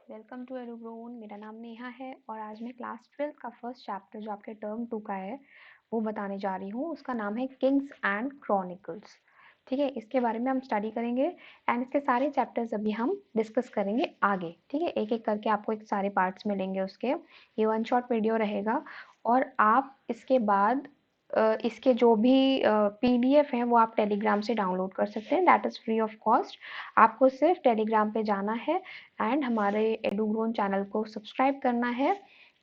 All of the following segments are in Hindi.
Welcome to एडुग्रोन। मेरा नाम नेहा है और आज मैं क्लास 12 का फर्स्ट चैप्टर जो आपके टर्म 2 का है वो बताने जा रही हूँ। उसका नाम है किंग्स एंड क्रॉनिकल्स। ठीक है, इसके बारे में हम स्टडी करेंगे एंड इसके सारे चैप्टर्स अभी हम डिस्कस करेंगे आगे। ठीक है, एक एक करके आपको एक सारे पार्ट्स मिलेंगे उसके। ये वन शॉट वीडियो रहेगा और आप इसके बाद इसके जो भी पीडीएफ हैं वो आप टेलीग्राम से डाउनलोड कर सकते हैं। That is free of cost. आपको सिर्फ टेलीग्राम पे जाना है एंड हमारे एडुग्रोन चैनल को सब्सक्राइब करना है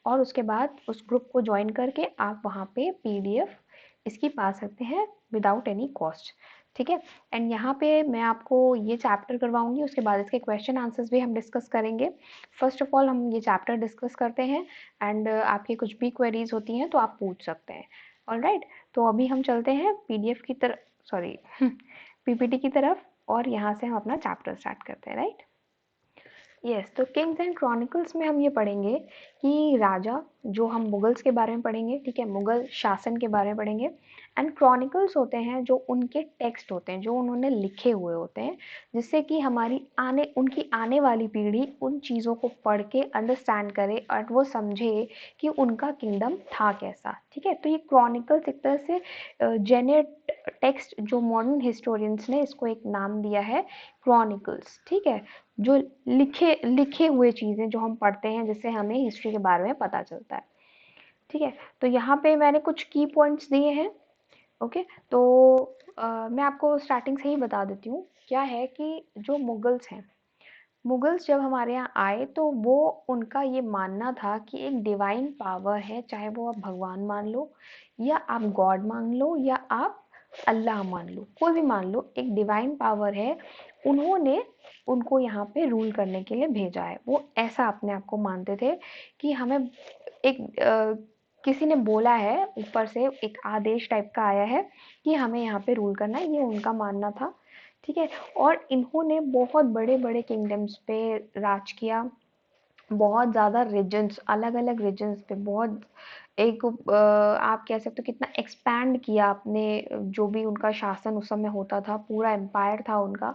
और उसके बाद उस ग्रुप को ज्वाइन करके आप वहाँ पे पीडीएफ इसकी पा सकते हैं विदाउट एनी कॉस्ट। ठीक है, एंड यहाँ पे मैं आपको ये चैप्टर करवाऊंगी, उसके बाद इसके क्वेश्चन आंसर्स भी हम डिस्कस करेंगे। फर्स्ट ऑफ ऑल हम ये चैप्टर डिस्कस करते हैं एंड आपकी कुछ भी क्वेरीज होती हैं तो आप पूछ सकते हैं। ऑलराइट, तो अभी हम चलते हैं पीडीएफ की तरफ, सॉरी पीपीटी की तरफ, और यहाँ से हम अपना चैप्टर स्टार्ट करते हैं। राइट, यस, तो किंग्स एंड क्रॉनिकल्स में हम ये पढ़ेंगे कि राजा, जो हम मुगल्स के बारे में पढ़ेंगे। ठीक है, मुगल शासन के बारे में पढ़ेंगे। एंड क्रॉनिकल्स होते हैं जो उनके टेक्स्ट होते हैं, जो उन्होंने लिखे हुए होते हैं, जिससे कि हमारी उनकी आने वाली पीढ़ी उन चीज़ों को पढ़ के अंडरस्टैंड करे और वो समझे कि उनका किंगडम था कैसा। ठीक है, तो ये क्रॉनिकल्स एक तरह से जेनेट टेक्स्ट, जो मॉडर्न हिस्टोरियंस ने इसको एक नाम दिया है क्रॉनिकल्स। ठीक है, जो लिखे लिखे हुए चीज़ें जो हम पढ़ते हैं जिससे हमें हिस्ट्री के बारे में पता चलता है। ठीक है, तो यहाँ पे मैंने कुछ की पॉइंट्स दिए हैं। ओके, तो मैं आपको स्टार्टिंग से ही बता देती हूँ क्या है कि जो मुगल्स हैं, मुगल्स जब हमारे यहाँ आए तो वो उनका ये मानना था कि एक डिवाइन पावर है, चाहे वो आप भगवान मान लो या आप गॉड मान लो या आप अल्लाह मान लो, कोई भी मान लो, एक डिवाइन पावर है। उन्होंने उनको यहाँ पे रूल करने के लिए भेजा है। वो ऐसा अपने आप को मानते थे कि हमें एक किसी ने बोला है, ऊपर से एक आदेश टाइप का आया है कि हमें यहाँ पे रूल करना है, ये उनका मानना था। ठीक है, और इन्होंने बहुत बड़े बड़े किंगडम्स पे राज किया, बहुत ज़्यादा रीजन्स, अलग अलग रीजन्स पे बहुत एक आप कह सकते हो कितना एक्सपैंड किया अपने, जो भी उनका शासन उस समय होता था, पूरा एम्पायर था उनका,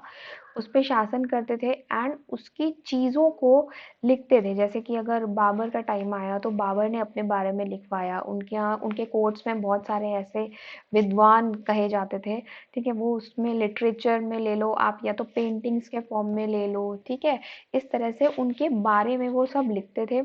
उस पे शासन करते थे एंड उसकी चीज़ों को लिखते थे। जैसे कि अगर बाबर का टाइम आया तो बाबर ने अपने बारे में लिखवाया, उनके यहाँ उनके कोर्ट्स में बहुत सारे ऐसे विद्वान कहे जाते थे। ठीक है, वो उसमें लिटरेचर में ले लो आप या तो पेंटिंग्स के फॉर्म में ले लो। ठीक है, इस तरह से उनके बारे में वो सब लिखते थे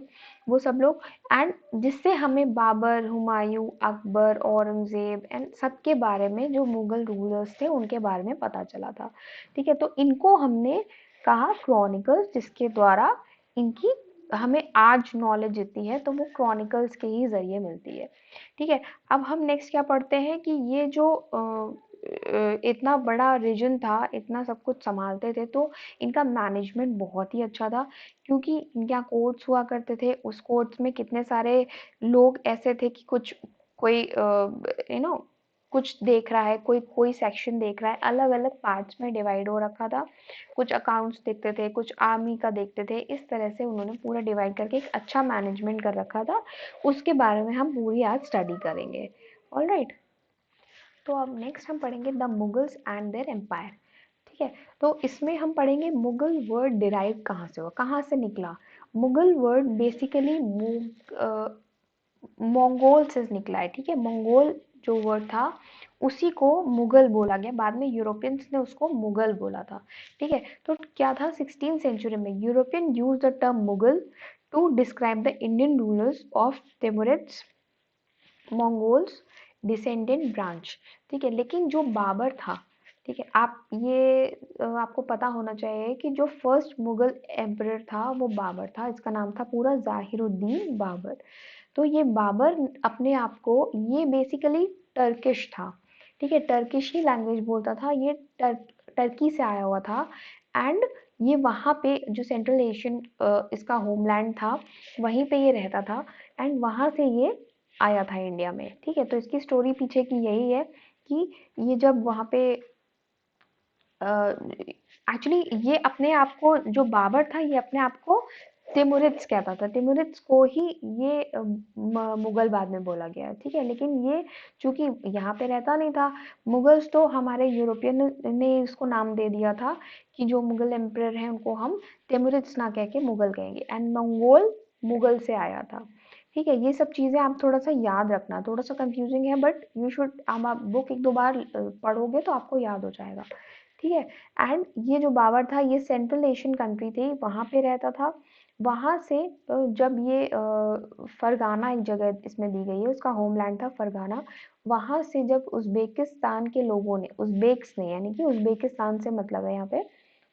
वो सब लोग, एंड जिससे हमें बाबर, हुमायूं, अकबर, औरंगजेब एंड सबके बारे में, जो मुगल रूलर्स थे उनके बारे में पता चला था। ठीक है, तो इनको हमने कहा क्रॉनिकल्स, जिसके द्वारा इनकी हमें आज नॉलेज जितनी है तो वो क्रॉनिकल्स के ही जरिए मिलती है। ठीक है, अब हम नेक्स्ट क्या पढ़ते हैं कि ये जो इतना बड़ा रीजन था, इतना सब कुछ संभालते थे, तो इनका मैनेजमेंट बहुत ही अच्छा था, क्योंकि इनके यहाँ कोर्ट्स हुआ करते थे। उस कोर्ट्स में कितने सारे लोग ऐसे थे कि कुछ कोई कुछ देख रहा है, कोई कोई सेक्शन देख रहा है, अलग अलग पार्ट्स में डिवाइड हो रखा था। कुछ अकाउंट्स देखते थे, कुछ आर्मी का देखते थे, इस तरह से उन्होंने पूरा डिवाइड करके एक अच्छा मैनेजमेंट कर रखा था। उसके बारे में हम पूरी आज स्टडी करेंगे। ऑल राइट, तो अब नेक्स्ट हम पढ़ेंगे the Mughals and their empire. ठीक है, तो इसमें हम पढ़ेंगे मुगल वर्ड डिराइव कहाँ से हुआ, कहाँ से निकला। मुगल वर्ड बेसिकली मंगोल से निकला है। ठीक है, मंगोल जो वर्ड था उसी को मुगल बोला गया, बाद में यूरोपियंस ने उसको मुगल बोला था। ठीक है, तो क्या था, 16th सेंचुरी में European use the term Mughal to describe the Indian rulers of Timurids, Mongols descendant branch. ठीक है, लेकिन जो बाबर था, ठीक है, आप ये आपको पता होना चाहिए कि जो फर्स्ट मुगल एम्परर था वो बाबर था। इसका नाम था पूरा जाहिरुद्दीन बाबर। तो ये बाबर अपने आप को, ये बेसिकली टर्किश था। ठीक है, टर्किश ही लैंग्वेज बोलता था, ये टर्की से आया हुआ था। एंड ये वहाँ पे जो सेंट्रल एशियन इसका होमलैंड था, वहीं पे ये रहता था एंड वहाँ से ये आया था इंडिया में। ठीक है, तो इसकी स्टोरी पीछे की यही है कि ये जब वहाँ पे एक्चुअली ये अपने आप को, जो बाबर था ये अपने आप को तिमुरिद्स कहता था, तिमुरिद्स को ही ये मुगल बाद में बोला गया, ठीक है। लेकिन ये चूंकि यहाँ पे रहता नहीं था, मुगल्स तो हमारे यूरोपियन ने इसको नाम दे दिया था कि जो मुगल एम्परर हैं उनको हम तिमुरिद्स ना कह के मुगल कहेंगे, एंड मंगोल मुगल से आया था, ठीक है। ये सब चीजें आप थोड़ा सा याद रखना, थोड़ा सा कंफ्यूजिंग है बट यू शुड, आप बुक एक दो बार पढ़ोगे तो आपको याद हो जाएगा, ठीक है। एंड ये जो बाबर था ये सेंट्रल एशियन कंट्री थी, वहां पे रहता था। वहां से जब ये फरगाना एक जगह इसमें दी गई है, उसका होमलैंड था फरगाना। वहां से जब उज्बेकिस्तान के लोगों ने, उज्बेक्स ने, यानी कि उज्बेकिस्तान से मतलब है यहाँ पे,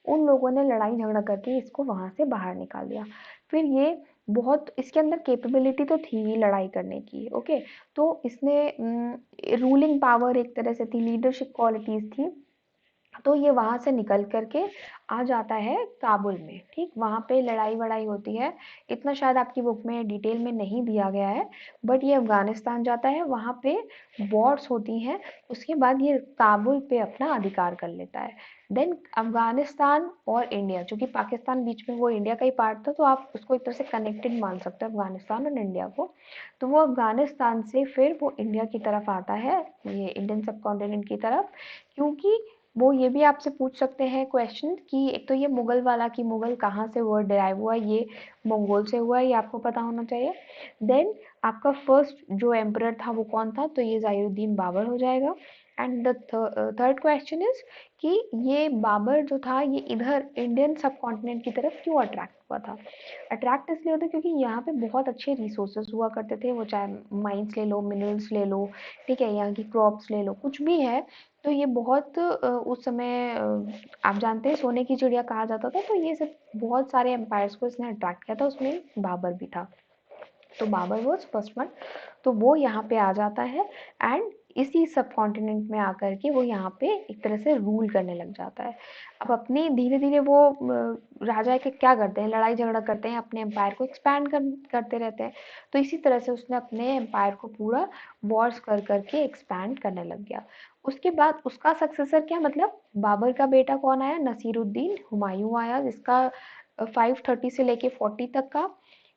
उन लोगों ने लड़ाई झगड़ा करके इसको वहां से बाहर निकाल दिया। फिर ये बहुत, इसके अंदर कैपेबिलिटी तो थी ही लड़ाई करने की, ओके। तो इसने रूलिंग पावर एक तरह से थी, लीडरशिप क्वालिटीज थी। तो ये वहां से निकल करके आ जाता है काबुल में, ठीक। वहां पे लड़ाई वड़ाई होती है, इतना शायद आपकी बुक में डिटेल में नहीं दिया गया है, बट ये अफगानिस्तान जाता है, वहां पे वॉर्स होती हैं। उसके बाद ये काबुल पे अपना अधिकार कर लेता है। देन अफगानिस्तान और इंडिया, जो कि पाकिस्तान बीच में, वो इंडिया का ही पार्ट था, तो आप उसको एक तरह से कनेक्टेड मान सकते हो अफगानिस्तान और इंडिया को। तो वो अफगानिस्तान से फिर वो इंडिया की तरफ आता है, ये इंडियन सब कॉन्टिनेंट की तरफ। क्योंकि वो ये भी आपसे पूछ सकते हैं क्वेश्चन कि एक तो ये मुगल वाला, कि मुगल कहाँ से वर्ड डिराइव हुआ, ये मंगोल से हुआ, ये आपको पता होना चाहिए। देन आपका फर्स्ट जो एम्परर था वो कौन था, तो ये जाहिरुद्दीन बाबर हो जाएगा। And the third question is कि ये बाबर जो था ये इधर इंडियन सब कॉन्टिनेंट की तरफ क्यों अट्रैक्ट हुआ था। अट्रैक्ट इसलिए होता है क्योंकि यहाँ पे बहुत अच्छे रिसोर्सेज हुआ करते थे, वो चाहे माइंस ले लो, मिनरल्स ले लो, ठीक है, यहाँ की क्रॉप्स ले लो, कुछ भी है। तो ये बहुत उस समय आप जानते हैं सोने की चिड़िया कहा जाता था, तो ये सब बहुत सारे एम्पायर्स को इसने अट्रैक्ट किया था, उसमें बाबर भी था। तो बाबर वॉज फर्स्ट वन। तो वो यहाँ पे आ जाता है, एंड इसी सब कॉन्टिनेंट में आकर के वो यहाँ पे एक तरह से रूल करने लग जाता है। अब अपनी धीरे धीरे वो राजा के क्या करते हैं, लड़ाई झगड़ा करते हैं, अपने एम्पायर को एक्सपैंड करते रहते हैं। तो इसी तरह से उसने अपने एम्पायर को पूरा वॉर्स कर करके एक्सपैंड करने लग गया। उसके बाद उसका सक्सेसर क्या, मतलब बाबर का बेटा कौन आया, नसीरुद्दीन हुमायूं आया, जिसका 530 से लेके 40 तक का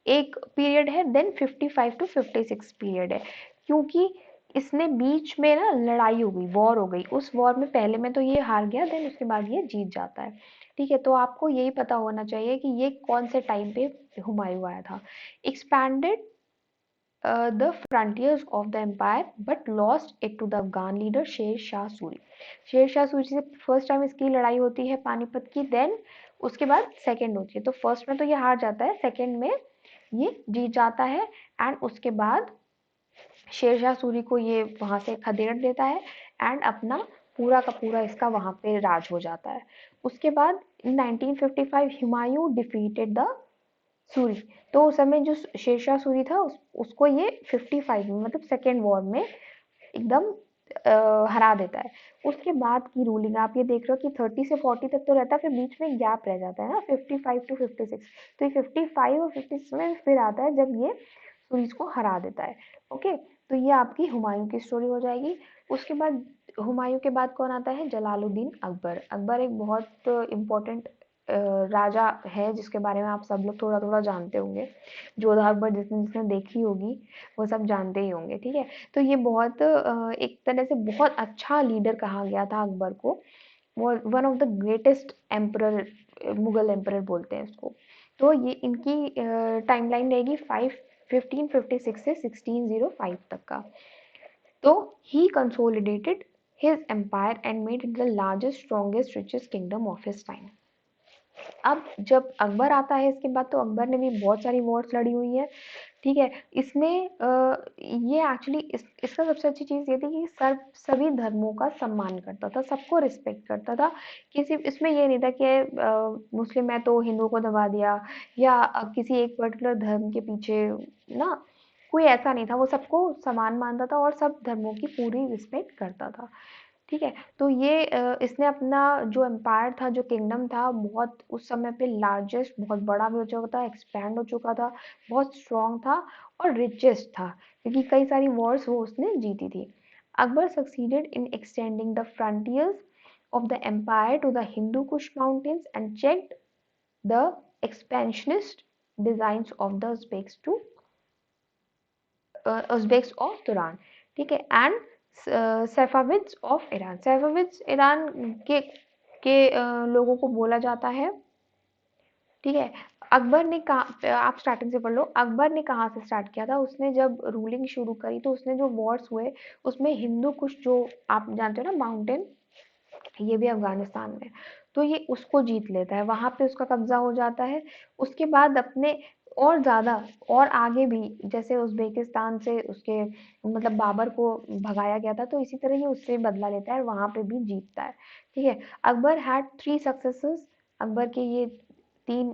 एक पीरियड है। देन 55 टू 56 पीरियड है, क्योंकि इसने बीच में ना लड़ाई हो गई, वॉर हो गई। उस वॉर में पहले में तो ये हार गया, देन उसके बाद ये जीत जाता है, ठीक है। तो आपको यही पता होना चाहिए कि ये कौन से टाइम पे हुमायूं आया था। Expanded the frontiers of the empire but lost it to the Afghan leader Sher Shah Suri. शेर शाह सूरी से फर्स्ट टाइम इसकी लड़ाई होती है पानीपत की, देन उसके बाद सेकंड होती है। तो फर्स्ट में तो ये हार जाता है, सेकंड में ये जीत जाता है, एंड उसके बाद शेरशाह सूरी को ये वहां से खदेड़ देता है, एंड अपना पूरा का पूरा इसका वहां पे राज हो जाता है। उसके बाद 1955 हुमायूं डिफीटेड द सूरी। तो उस समय जो शेरशाह सूरी था उसको ये 55 में, मतलब सेकेंड वॉर में एकदम हरा देता है। उसके बाद की रूलिंग आप ये देख रहे हो कि 30 से 40 तक तो रहता है, फिर बीच में गैप रह जाता है ना, 55 टू 56। तो ये 55 और 56 में फिर आता है जब ये सुरीज को हरा देता है, ओके। तो ये आपकी हुमायूं की स्टोरी हो जाएगी। उसके बाद हुमायूं के बाद कौन आता है, जलालुद्दीन अकबर। अकबर एक बहुत इम्पोर्टेंट राजा है जिसके बारे में आप सब लोग थोड़ा थोड़ा जानते होंगे। जोधा अकबर जिसने जिसने देखी होगी वो सब जानते ही होंगे, ठीक है। तो ये बहुत एक तरह से बहुत अच्छा लीडर कहा गया था अकबर को। वो one of the greatest emperor, Mughal emperor बोलते हैं इसको। तो ये इनकी टाइमलाइन रहेगी 1556 से 1605 तक का। तो he consolidated his empire and made it the largest strongest richest kingdom of his time. अब जब अकबर आता है इसके बाद, तो अकबर ने भी बहुत सारी वॉर्स लड़ी हुई है, ठीक है। इसने ये एक्चुअली इसका सबसे अच्छी चीज़ ये थी कि सभी धर्मों का सम्मान करता था, सबको रिस्पेक्ट करता था। किसी इसमें ये नहीं था कि मुस्लिम है तो हिंदुओं को दबा दिया, या किसी एक पर्टिकुलर धर्म के पीछे ना, कोई ऐसा नहीं था। वो सबको समान मानता था और सब धर्मों की पूरी रिस्पेक्ट करता था, ठीक है। तो ये इसने अपना जो एम्पायर था, जो किंगडम था, बहुत उस समय पे लार्जेस्ट, बहुत बड़ा भी हो चुका था, एक्सपैंड हो चुका था, बहुत स्ट्रॉन्ग था और रिचेस्ट था, क्योंकि कई सारी वॉर्स वो उसने जीती थी। Akbar succeeded in extending the frontiers of the empire to the Hindu Kush mountains and checked the expansionist designs of the Uzbeks of Turan, ठीक है, and Safavids of Iran. Safavids Iran लोगों को बोला जाता है, ठीक है। अकबर ने कहा, आप स्टार्टिंग से पढ़ लो, अकबर ने कहाँ से स्टार्ट किया था, उसने जब रूलिंग शुरू करी तो उसने जो वॉर्स हुए उसमें हिंदू कुश, जो आप जानते हो ना माउंटेन, ये भी अफगानिस्तान में, तो ये उसको जीत लेता है, वहां पे उसका कब्जा हो जाता है। उसके बाद अपने और ज्यादा और आगे भी, जैसे उज्बेकिस्तान से उसके मतलब बाबर को भगाया गया था, तो इसी तरह ये उससे बदला लेता है, वहां पे भी जीतता है, ठीक है। अकबर हैड 3 सक्सेसर्स, अकबर के ये 3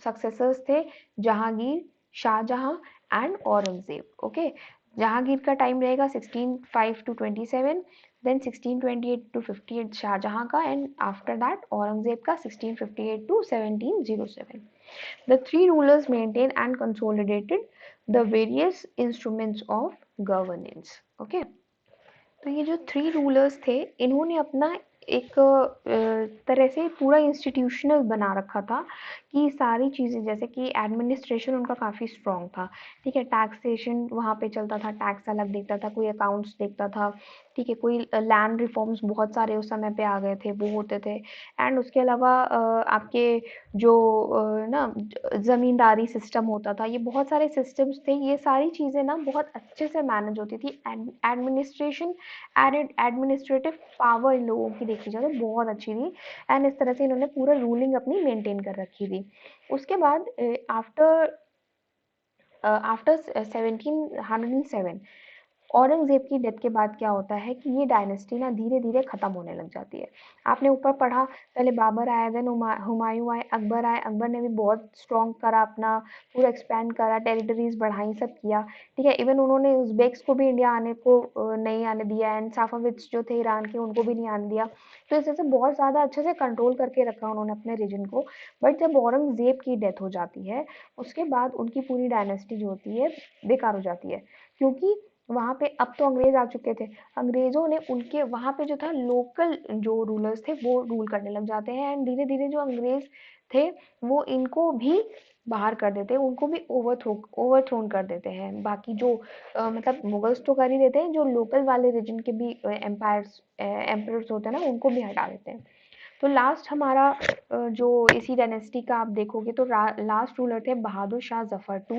सक्सेसर्स थे, जहांगीर, शाहजहां एंड औरंगजेब। ओके, जहांगीर का टाइम रहेगा 1605 to 27, देन 1628 to 58 शाहजहां का, एंड आफ्टर दैट औरंगजेब का 1658 to 1707। The three rulers maintained and consolidated the various instruments of governance. Okay, तो ये जो 3 रूलर्स थे, इन्होंने अपना एक तरह से पूरा इंस्टीट्यूशनल बना रखा था, कि सारी चीज़ें, जैसे कि एडमिनिस्ट्रेशन उनका काफ़ी स्ट्रॉन्ग था, ठीक है। टैक्सेशन वहाँ पे चलता था, टैक्स अलग देखता था, कोई अकाउंट्स देखता था, ठीक है। कोई लैंड रिफॉर्म्स बहुत सारे उस समय पे आ गए थे, वो होते थे। एंड उसके अलावा आपके जो ना ज़मींदारी सिस्टम होता था, ये बहुत सारे सिस्टम्स थे, ये सारी चीज़ें ना बहुत अच्छे से मैनेज होती थी। एडमिनिस्ट्रेशन, एडमिनिस्ट्रेटिव पावर इन लोगों की देखी जाए तो बहुत अच्छी थी, एंड इस तरह से इन्होंने पूरा रूलिंग अपनी मेंटेन कर रखी थी। उसके बाद आफ्टर आफ्टर 1707, औरंगजेब की डेथ के बाद क्या होता है कि ये डायनेस्टी ना धीरे धीरे खत्म होने लग जाती है। आपने ऊपर पढ़ा, पहले बाबर आया, देन हुमायूं आए, अकबर आए, अकबर ने भी बहुत स्ट्रॉन्ग करा, अपना पूरा एक्सपैंड करा, टेरिटरीज बढ़ाई, सब किया, ठीक है। इवन उन्होंने उज्बेक्स को भी इंडिया आने को नहीं आने दिया, एंड साफाविड्स जो थे ईरान के, उनको भी नहीं आने दिया। तो इस तरह से बहुत ज़्यादा अच्छे से कंट्रोल करके रखा उन्होंने अपने रीजन को। बट जब औरंगजेब की डेथ हो जाती है, उसके बाद उनकी पूरी डायनेस्टी जो होती है बेकार हो जाती है, क्योंकि वहाँ पे अब तो अंग्रेज आ चुके थे। अंग्रेजों ने उनके वहाँ पे जो था लोकल जो रूलर्स थे वो रूल करने लग जाते हैं, एंड धीरे धीरे जो अंग्रेज थे वो इनको भी बाहर कर देते हैं, उनको भी ओवरथ्रोन कर देते हैं। बाकी जो मतलब मुगल्स तो कर ही देते हैं, जो लोकल वाले रीजन के भी एम्पायर्स होते हैं ना, उनको भी हटा देते हैं। तो लास्ट हमारा जो इसी डायनेस्टी का आप देखोगे तो लास्ट रूलर थे बहादुर शाह जफर टू।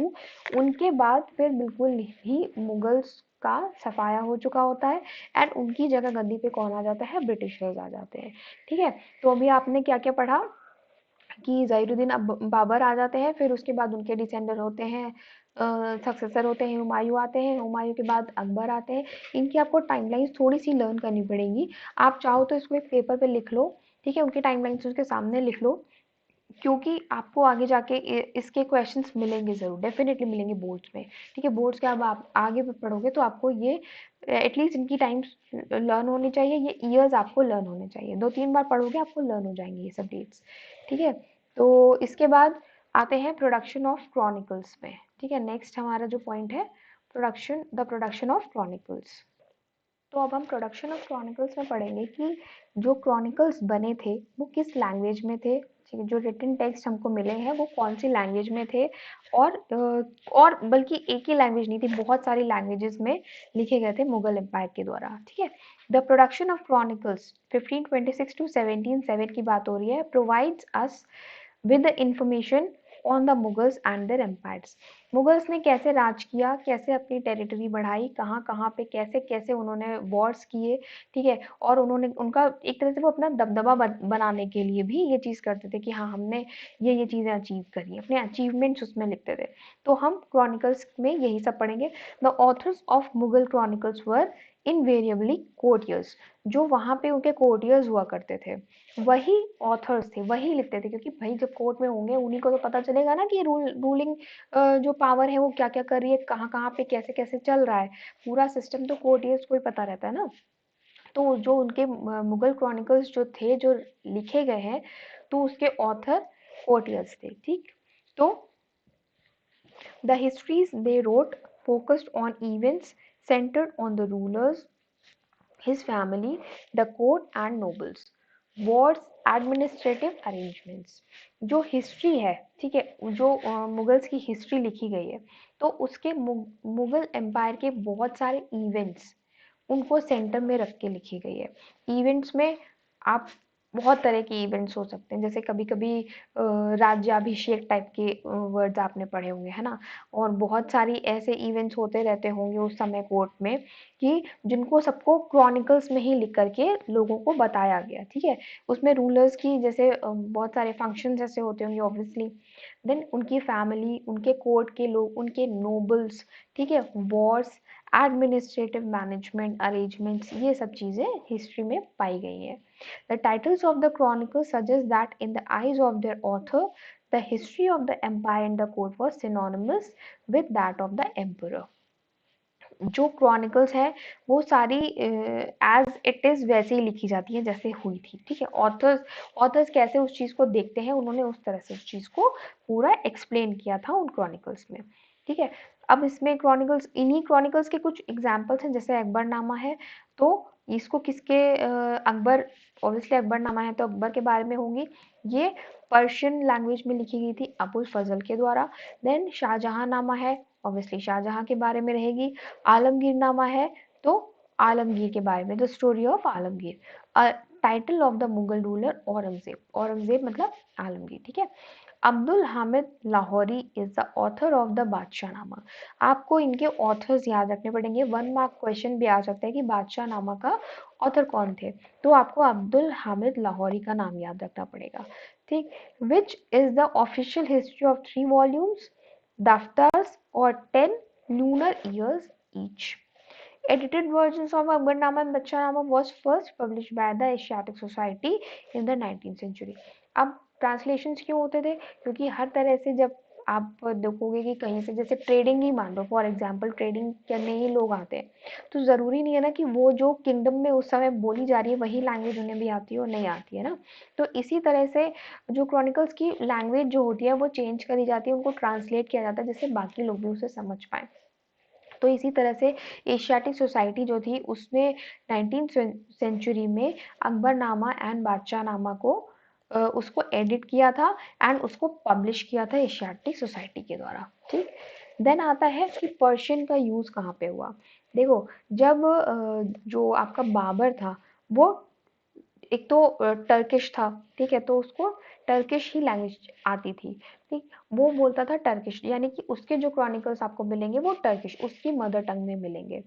उनके बाद फिर बिल्कुल ही मुगल्स का सफाया हो चुका होता है, एंड उनकी जगह गद्दी पे कौन आ जाता है, ब्रिटिशर्स आ जाते हैं, ठीक है। तो अभी आपने क्या क्या पढ़ा कि ज़हीरुद्दीन अब बाबर आ जाते हैं, फिर उसके बाद उनके डिसेंडर होते हैं, सक्सेसर होते हैं, हुमायूं आते हैं, हुमायूं के बाद अकबर आते हैं। इनकी आपको टाइमलाइंस थोड़ी सी लर्न करनी पड़ेगी। आप चाहो तो इसको एक पेपर पे लिख लो, ठीक है, उनकी टाइमलाइंस उसके सामने लिख लो, क्योंकि आपको आगे जाके इसके क्वेश्चंस मिलेंगे ज़रूर, डेफिनेटली मिलेंगे बोर्ड्स में, ठीक है। बोर्ड्स के अब आप आगे पढ़ोगे तो आपको ये एटलीस्ट इनकी टाइम्स लर्न होनी चाहिए, ये ईयर्स आपको लर्न होने चाहिए, 2-3 बार पढ़ोगे आपको लर्न हो जाएंगे ये सब डेट्स, ठीक है। तो इसके बाद आते हैं प्रोडक्शन ऑफ क्रॉनिकल्स में, ठीक है। नेक्स्ट हमारा जो पॉइंट है, प्रोडक्शन ऑफ क्रॉनिकल्स। तो अब हम प्रोडक्शन ऑफ क्रॉनिकल्स में पढ़ेंगे कि जो क्रॉनिकल्स बने थे वो किस लैंग्वेज में थे, ठीक है। जो रिटन टेक्स्ट हमको मिले हैं वो कौन सी लैंग्वेज में थे, और बल्कि एक ही लैंग्वेज नहीं थी, बहुत सारी लैंग्वेजेस में लिखे गए थे मुगल एम्पायर के द्वारा, ठीक है। The production of chronicles 1526 to 1707 की बात हो रही है, provides us with the information on the Mughals and their empires। Mughals ने कैसे राज किया, कैसे अपनी टेरिटरी बढ़ाई, कहाँ कहाँ पे कैसे कैसे उन्होंने वॉर्स किए, ठीक है। और उन्होंने उनका एक तरह से वो अपना दबदबा बनाने के लिए भी ये चीज़ करते थे कि हाँ हमने ये चीज़ें अचीव करी, अपने अचीवमेंट्स उसमें लिखते थे। तो हम क्रॉनिकल्स में यही सब पढ़ेंगे। The author's of Mughal chronicles were invariably courtiers. जो वहाँ पे उनके कोर्टियर्स हुआ करते थे वही ऑथर्स थे, वही लिखते थे, क्योंकि भाई जब कोर्ट में होंगे उन्हीं को तो पता चलेगा ना कि रूलिंग जो पावर है वो क्या क्या कर रही है, कहाँ कहाँ पे कैसे कैसे चल रहा है, पूरा सिस्टम तो कोर्टियर्स को ही पता रहता है ना। तो जो उनके मुगल क्रॉनिकल्स जो थे, जो लिखे गए हैं, तो उसके ऑथर कोर्टियर्स थे, ठीक। तो the histories they wrote focused on events centered on the rulers, his family, the court and nobles, wars administrative arrangements. जो हिस्ट्री है, ठीक है, जो मुगल्स की हिस्ट्री लिखी गई है, तो उसके मुगल एम्पायर के बहुत सारे इवेंट्स उनको सेंटर में रख के लिखी गई है। इवेंट्स में आप बहुत तरह के इवेंट्स हो सकते हैं, जैसे कभी कभी राज्याभिषेक टाइप के वर्ड्स आपने पढ़े होंगे, है ना। और बहुत सारी ऐसे इवेंट्स होते रहते होंगे उस समय कोर्ट में, कि जिनको सबको क्रॉनिकल्स में ही लिख करके लोगों को बताया गया, ठीक है। उसमें रूलर्स की जैसे बहुत सारे फंक्शंस ऐसे होते होंगे ऑब्वियसली, देन उनकी फैमिली, उनके कोर्ट के लोग, उनके नोबल्स, ठीक है, वॉर्स, एडमिनिस्ट्रेटिव मैनेजमेंट अरेंजमेंट्स, ये सब चीज़ें हिस्ट्री में पाई गई हैं। The titles of the chronicles suggest that in the eyes of their author, the history of the empire and the court was synonymous with that of the emperor. जो क्रॉनिकल्स है वो सारी एज इट इज वैसे ही लिखी जाती है जैसे हुई थी, ठीक है। ऑथर्स कैसे उस चीज को देखते हैं, उन्होंने उस तरह से उस चीज को पूरा एक्सप्लेन किया था उन क्रॉनिकल्स में, ठीक है। अब इसमें क्रॉनिकल्स, इन्हीं क्रॉनिकल्स के कुछ एग्जाम्पल्स हैं, जैसे अकबरनामा है, तो इसको किसके अकबर, ऑब्वियसली अकबरनामा है तो अकबर के बारे में होंगी। ये पर्शियन लैंग्वेज में लिखी गई थी अबुल फजल के द्वारा। देन शाहजहां नामा है, ऑब्वियसली शाहजहां के बारे में रहेगी। आलमगीर नामा है तो आलमगीर के बारे में, the story of Alamgir. Title of the Mughal ruler Aurangzeb, Aurangzeb मतलब आलमगीर, ठीक है। Abdul Hamid Lahori is the author of the बादशाह नामा। आपको इनके ऑथर्स याद रखने पड़ेंगे, 1 मार्क क्वेश्चन भी आ सकता है कि बादशाह नामा का ऑथर कौन थे, तो आपको अब्दुल हामिद लाहौरी का नाम याद रखना पड़ेगा, ठीक। Which is the official history of 3 volumes, दफ्तर्स और 10 lunar years each. Edited versions of Akbarnama and Bachchanama was first published by the Asiatic Society in the 19th century. अब ट्रांसलेशंस क्यों होते थे, क्योंकि हर तरह से जब आप देखोगे कि कहीं से जैसे ट्रेडिंग ही मान लो, फॉर एग्जांपल ट्रेडिंग करने ही लोग आते हैं, तो ज़रूरी नहीं है ना कि वो जो किंगडम में उस समय बोली जा रही है वही लैंग्वेज उन्हें भी आती है और नहीं आती है ना। तो इसी तरह से जो क्रॉनिकल्स की लैंग्वेज जो होती है वो चेंज करी जाती है, उनको ट्रांसलेट किया जाता है जिससे बाकी लोग भी उसे समझ पाए। तो इसी तरह से एशियाटिक सोसाइटी जो थी उसने 19th सेंचुरी में अकबरनामा एंड बादशाहनामा को उसको एडिट किया था एंड उसको पब्लिश किया था एशियाटिक सोसाइटी के द्वारा, ठीक। देन आता है कि पर्शियन का यूज कहाँ पे हुआ। देखो, जब जो आपका बाबर था वो एक तो टर्किश था, ठीक है, तो उसको टर्किश ही लैंग्वेज आती थी, ठीक। वो बोलता था टर्किश, यानी कि उसके जो क्रॉनिकल्स आपको मिलेंगे वो टर्किश, उसकी मदर टंग में मिलेंगे।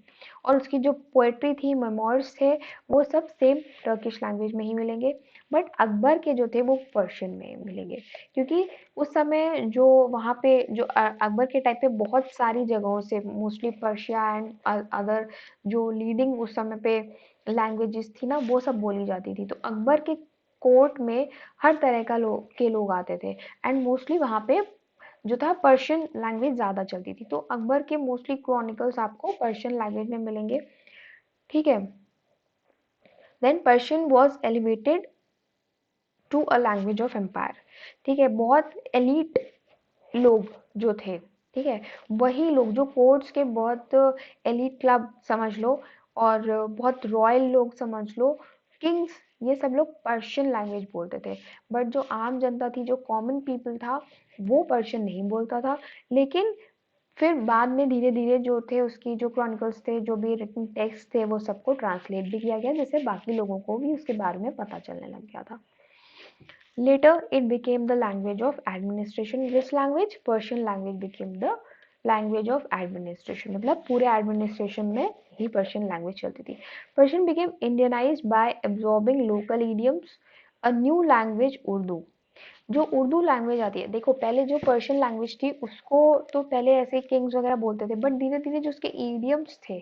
और उसकी जो पोएट्री थी, मेमोइर्स थे, वो सब सेम टर्किश लैंग्वेज में ही मिलेंगे। बट अकबर के जो थे वो पर्शियन में मिलेंगे, क्योंकि उस समय जो वहाँ पे जो अकबर के टाइम पे बहुत सारी जगहों से, मोस्टली पर्शिया एंड अदर जो लीडिंग उस समय पे लैंग्वेजेस थी ना, वो सब बोली जाती थी। तो अकबर के कोर्ट में हर तरह का लोग आते थे एंड मोस्टली वहाँ पे जो था पर्शियन लैंग्वेज ज़्यादा चलती थी। तो अकबर के मोस्टली क्रॉनिकल्स आपको पर्शियन लैंग्वेज में मिलेंगे, ठीक है। Then Persian was elevated to a language of empire, ठीक है। बहुत एलिट लोग जो थे, ठीक है, वही लोग जो कोर्ट्स के बहुत एलिट क्लब समझ लो और बहुत रॉयल लोग समझ लो, किंग्स, ये सब लोग पर्शियन लैंग्वेज बोलते थे। बट जो आम जनता थी, जो कॉमन पीपल था, वो पर्शियन नहीं बोलता था। लेकिन फिर बाद में धीरे धीरे जो थे उसकी जो क्रॉनिकल्स थे, जो भी रिटन टेक्स्ट थे, वो सबको ट्रांसलेट भी किया गया, जिससे बाकी लोगों को भी उसके बारे में पता चलने लग गया था। Later, it became the language of administration. Which language? Persian language became the language of administration. मतलब पूरे administration में ही Persian language चलती थी. Persian became Indianized by absorbing local idioms. A new language Urdu. जो उर्दू लैंग्वेज आती है, देखो पहले जो पर्शियन लैंग्वेज थी उसको तो पहले ऐसे किंग्स वगैरह बोलते थे, बट धीरे धीरे जो उसके ईडियम्स थे,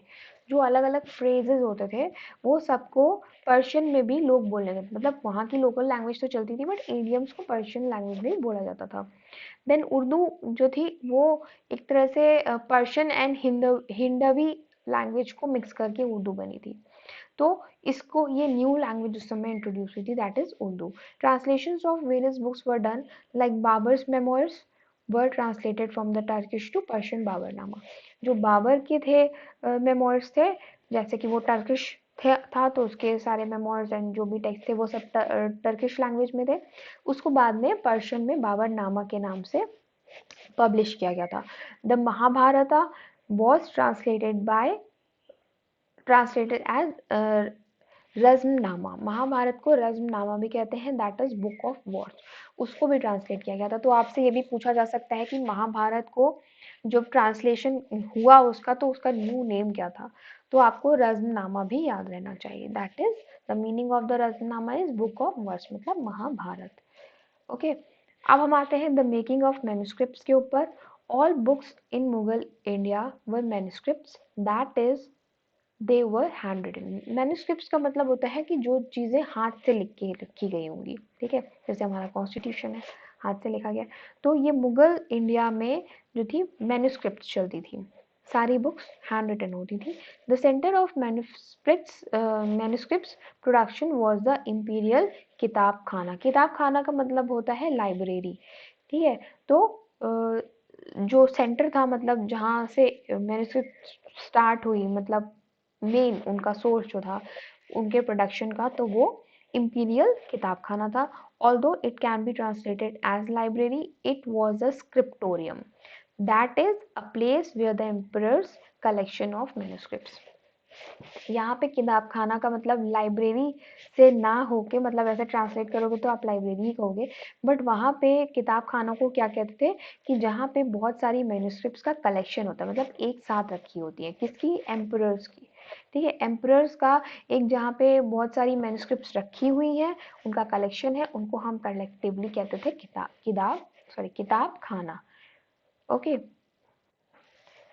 जो अलग अलग फ्रेजेस होते थे, वो सबको पर्शियन में भी लोग बोलने लगे। मतलब वहाँ की लोकल लैंग्वेज तो चलती थी, बट ईडियम्स को पर्शियन लैंग्वेज में बोला जाता था। देन उर्दू जो थी वो एक तरह से पर्शियन एंड हिंदवी लैंग्वेज को मिक्स करके उर्दू बनी थी। तो इसको ये न्यू लैंग्वेज उस समय इंट्रोड्यूस हुई थी, that is Urdu. Translations of various books were done, like Babur's memoirs were translated from the Turkish to Persian Baburnama. जो बाबर के थे मेमोइर्स थे, जैसे कि वो टर्किश था, तो उसके सारे मेमोइर्स एंड जो भी टेक्स्ट थे वो सब टर्किश लैंग्वेज में थे। उसको बाद में पर्शियन में बाबरनामा के नाम से पब्लिश किया गया था। The Mahabharata was translated as Razmnama. Mahabharat को रज्मनामा भी कहते हैं, that is book of wars. उसको भी ट्रांसलेट किया गया था। तो आपसे ये भी पूछा जा सकता है कि महाभारत को जो ट्रांसलेशन हुआ उसका, तो उसका न्यू नेम क्या था? तो आपको रज्मनामा भी याद रहना चाहिए। That is the meaning of the Razmnama is book of wars, मतलब महाभारत। ओके, अब हम आते हैं द मेकिंग ऑफ मैन्युस्क्रिप्ट्स के ऊपर। All books in Mughal India were manuscripts, that is they were handwritten. Manuscripts का मतलब होता है कि जो चीज़ें हाथ से लिख के रखी गई होंगी, ठीक है, जैसे हमारा कॉन्स्टिट्यूशन है, हाथ से लिखा गया। तो ये मुगल इंडिया में जो थी मैन्युस्क्रिप्ट्स चलती थी, सारी बुक्स हैंड रिटन होती थी। The centre of manuscripts production was the imperial किताब खाना। किताब खाना का मतलब होता है लाइब्रेरी, ठीक है। तो जो सेंटर था, मतलब जहाँ से मैन्युस्क्रिप्ट स्टार्ट हुई, मतलब मेन उनका सोर्स जो था उनके प्रोडक्शन का, तो वो इम्पीरियल किताब खाना था। Although it can be translated as library, it was a scriptorium, that is a place where the emperor's collection of manuscripts. यहाँ पे किताब खाना का मतलब लाइब्रेरी से ना होके, मतलब ऐसे ट्रांसलेट करोगे तो आप लाइब्रेरी ही कहोगे, बट वहाँ पे किताब खानों को क्या कहते थे कि जहाँ पे बहुत सारी मैन्युस्क्रिप्ट्स का कलेक्शन होता है, मतलब एक साथ रखी होती है, किसकी? एम्परर्स की, ठीक है। एम्परर्स का एक जहाँ पे बहुत सारी मैन्युस्क्रिप्ट्स रखी हुई है, उनका कलेक्शन है, उनको हम कलेक्टिवली कहते थे किताब खाना। ओके,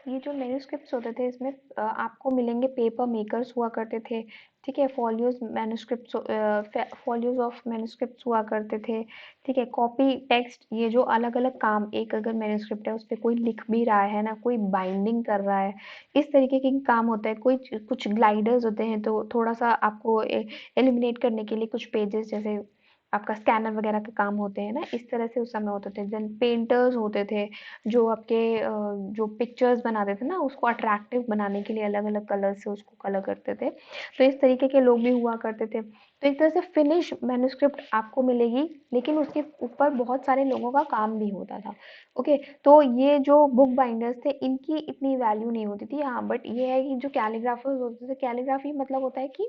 ये जो मैन्युस्क्रिप्ट्स होते थे इसमें आपको मिलेंगे पेपर मेकर्स हुआ करते थे, ठीक है। फॉलियोज ऑफ मैन्युस्क्रिप्ट्स हुआ करते थे, ठीक है। कॉपी टेक्स्ट, ये जो अलग अलग काम, एक अगर मैन्युस्क्रिप्ट है उस पर कोई लिख भी रहा है ना, कोई बाइंडिंग कर रहा है, इस तरीके के काम होता है। कोई कुछ ग्लाइडर्स होते हैं, तो थोड़ा सा आपको एलिमिनेट करने के लिए कुछ पेजेस, जैसे आपका स्कैनर वगैरह के काम होते हैं ना, इस तरह से उस समय होते थे। देन पेंटर्स होते थे जो आपके जो पिक्चर्स बनाते थे ना, उसको अट्रैक्टिव बनाने के लिए अलग अलग कलर से उसको कलर करते थे। तो इस तरीके के लोग भी हुआ करते थे। तो एक तरह से फिनिश मैन्युस्क्रिप्ट आपको मिलेगी, लेकिन उसके ऊपर बहुत सारे लोगों का काम भी होता था। ओके, तो ये जो बुक बाइंडर्स थे इनकी इतनी वैल्यू नहीं होती थी। हाँ, बट ये है कि जो कैलीग्राफर्स होते थे, कैलीग्राफी मतलब होता है कि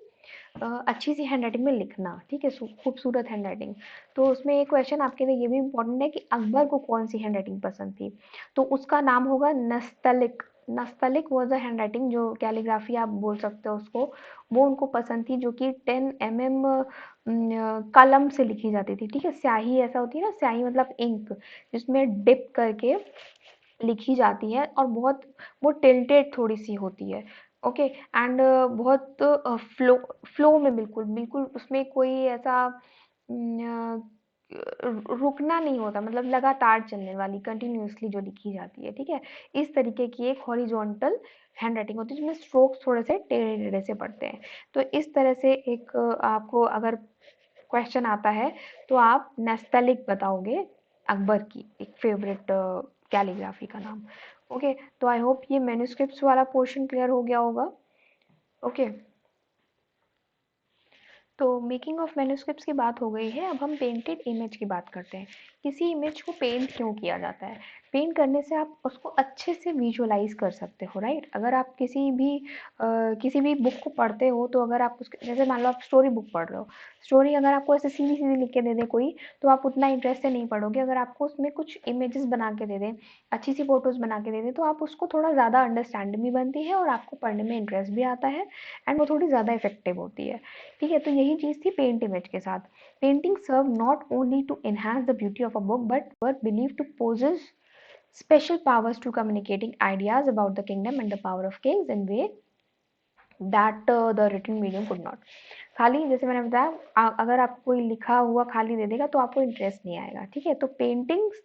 अच्छी सी हैंडराइटिंग में लिखना, ठीक है, खूबसूरत हैंडराइटिंग। तो उसमें एक क्वेश्चन आपके लिए ये भी इम्पोर्टेंट है कि अकबर को कौन सी हैंडराइटिंग पसंद थी? तो उसका नाम होगा Nastaliq. Nastaliq was a handwriting, जो कैलीग्राफी आप बोल सकते हो उसको, वो उनको पसंद थी, जो कि 10 mm कलम से लिखी जाती थी, ठीक है। स्याही ऐसा होती है ना, स्याही मतलब इंक, जिसमें डिप करके लिखी जाती है, और बहुत वो टिल्टेड थोड़ी सी होती है। ओके, एंड बहुत फ्लो फ्लो में, बिल्कुल बिल्कुल उसमें कोई ऐसा रुकना नहीं होता, मतलब लगातार चलने वाली, कंटिन्यूअसली जो लिखी जाती है, ठीक है। इस तरीके की एक हॉरिजॉन्टल हैंडराइटिंग होती है, जिसमें स्ट्रोक्स थोड़े से टेढ़े टेढ़े से पड़ते हैं। तो इस तरह से एक आपको अगर क्वेश्चन आता है तो आप नस्तलिक बताओगे, अकबर की एक फेवरेट कैलीग्राफी का नाम। ओके, तो आई होप ये मैन्युस्क्रिप्ट्स वाला पोर्शन क्लियर हो गया होगा। ओके, तो मेकिंग ऑफ मैन्युस्क्रिप्ट्स की बात हो गई है, अब हम पेंटेड इमेज की बात करते हैं। किसी इमेज को पेंट क्यों किया जाता है? पेंट करने से आप उसको अच्छे से विजुअलाइज कर सकते हो, राइट। अगर आप किसी भी बुक को पढ़ते हो, तो अगर आप उसके, जैसे मान लो आप स्टोरी बुक पढ़ रहे हो, स्टोरी अगर आपको ऐसे सीधी सीधी लिख के दे दे कोई, तो आप उतना इंटरेस्ट से नहीं पढ़ोगे। अगर आपको उसमें कुछ इमेजेस बना के दे दें, अच्छी सी फोटोज बना के दे दें, तो आप उसको थोड़ा ज़्यादा अंडरस्टैंड भी बनती है, और आपको पढ़ने में इंटरेस्ट भी आता है, एंड वो थोड़ी ज़्यादा इफेक्टिव होती है, ठीक है। तो यही चीज़ थी पेंट इमेज के साथ। Painting serve not only to enhance the beauty of a book, but were believe to possess special powers to communicating ideas about the kingdom and the power of kings in way that the written medium could not। खाली जैसे मैंने बताया, अगर आपको कोई लिखा हुआ खाली दे देगा तो आपको इंटरेस्ट नहीं आएगा, ठीक है। तो पेंटिंग्स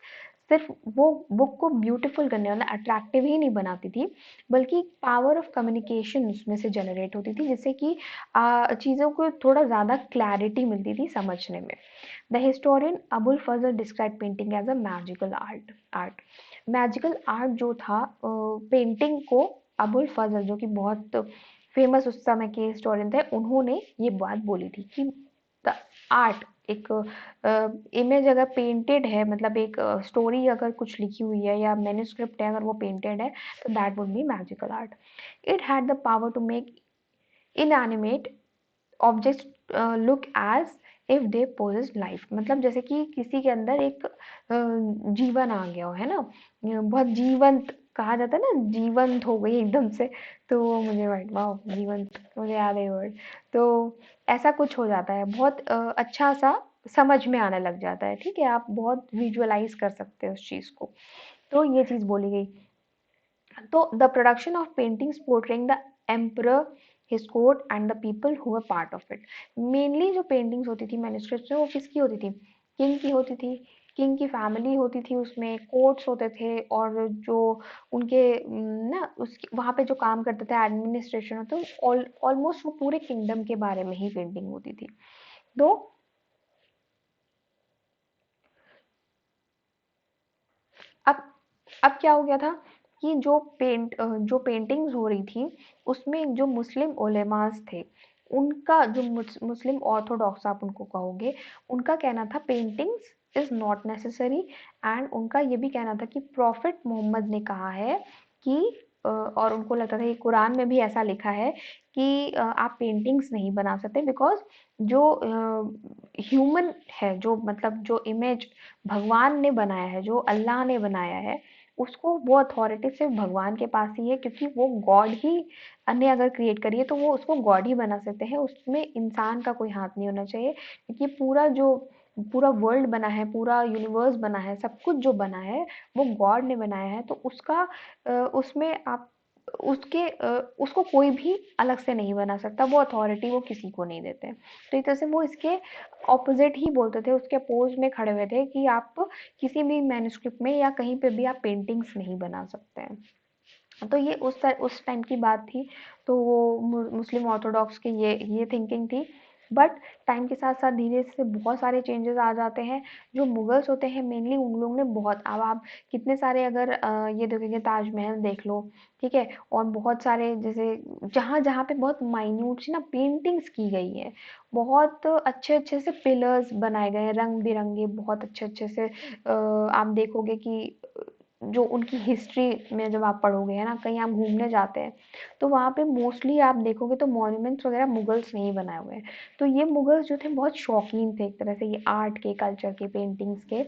सिर्फ वो बुक को ब्यूटीफुल करने वाला, अट्रैक्टिव ही नहीं बनाती थी, बल्कि पावर ऑफ कम्युनिकेशन उसमें से जनरेट होती थी, जिससे कि चीज़ों को थोड़ा ज़्यादा क्लैरिटी मिलती थी समझने में। The historian Abul Fazl describe painting as a magical art. Magical art जो था, पेंटिंग को अबुल फजल, जो कि बहुत फेमस उस समय के हिस्टोरियन थे, उन्होंने ये बात बोली थी कि द आर्ट, एक इमेज अगर पेंटेड है, मतलब एक स्टोरी अगर कुछ लिखी हुई है या मैन्युस्क्रिप्ट है, अगर वो पेंटेड है, तो that would be magical art. It had the power to make inanimate objects look as if they possess life. मतलब जैसे कि किसी के अंदर एक जीवन आ गया हो, है ना, बहुत जीवंत कहा जाता है ना, जीवंत हो गई एकदम से. तो वो मुझे वाह, जीवंत मुझे याद है वर्ड. तो ऐसा कुछ हो जाता है, बहुत अच्छा सा समझ में आने लग जाता है. ठीक है, आप बहुत विजुअलाइज कर सकते हो उस चीज को. तो ये चीज बोली गई. तो the production of paintings portraying the emperor, his court and the people who were part of it. Mainly जो पेंटिंग्स होती थी मैन्युस्क्रिप्ट्स में, वो किसकी होती थी? किंग की होती थी. किंग की फैमिली होती थी उसमें, कोर्ट्स होते थे, और जो उनके ना उस वहाँ पे जो काम करते थे एडमिनिस्ट्रेशन होते, ऑलमोस्ट वो पूरे किंगडम के बारे में ही पेंटिंग होती थी. तो अब अब क्या हो गया था कि जो पेंटिंग्स हो रही थी, उसमें जो मुस्लिम उलेमास थे, उनका जो मुस्लिम ऑर्थोडॉक्स आप उनको कहोगे, उनका कहना था paintings is not necessary. And उनका ये भी कहना था कि प्रॉफिट मोहम्मद ने कहा है कि और उनको लगता था कि कुरान में भी ऐसा लिखा है कि आप पेंटिंग्स नहीं बना सकते, बिकॉज जो ह्यूमन है, जो मतलब जो इमेज भगवान ने बनाया है, जो अल्लाह ने बनाया है, उसको वो अथॉरिटी सिर्फ भगवान के पास ही है, क्योंकि वो गॉड ही ने अगर क्रिएट करी है तो वो उसको गॉड ही बना सकते हैं, उसमें इंसान का कोई हाथ नहीं होना चाहिए. क्योंकि पूरा वर्ल्ड बना है, पूरा यूनिवर्स बना है, सब कुछ जो बना है वो गॉड ने बनाया है. तो उसमें आप उसको कोई भी अलग से नहीं बना सकता, वो अथॉरिटी वो किसी को नहीं देते. तो इस तरह से वो इसके ऑपोजिट ही बोलते थे, उसके अपोज में खड़े हुए थे कि आप किसी भी मैन्युस्क्रिप्ट में या कहीं पे भी आप पेंटिंग्स नहीं बना सकते हैं. तो ये उस टाइम की बात थी. तो वो मुस्लिम ऑर्थोडॉक्स की ये थिंकिंग थी. बट टाइम के साथ साथ धीरे से बहुत सारे चेंजेस आ जाते हैं. जो मुगल्स होते हैं मेनली, उन लोगों ने बहुत, अब आप कितने सारे अगर ये देखेंगे, ताजमहल देख लो, ठीक है, और बहुत सारे जैसे जहाँ जहाँ पे बहुत माइन्यूट सी ना पेंटिंग्स की गई है, बहुत अच्छे अच्छे से पिलर्स बनाए गए हैं रंग बिरंगे, बहुत अच्छे अच्छे से. आप देखोगे कि जो उनकी हिस्ट्री में जब आप पढ़ोगे, है ना, कहीं आप घूमने जाते हैं, तो वहाँ पे मोस्टली आप देखोगे तो मॉन्यूमेंट्स वगैरह मुगल्स ने ही बनाए हुए हैं. तो ये मुगल्स जो थे बहुत शौकीन थे एक तरह से ये आर्ट के, कल्चर के, पेंटिंग्स के.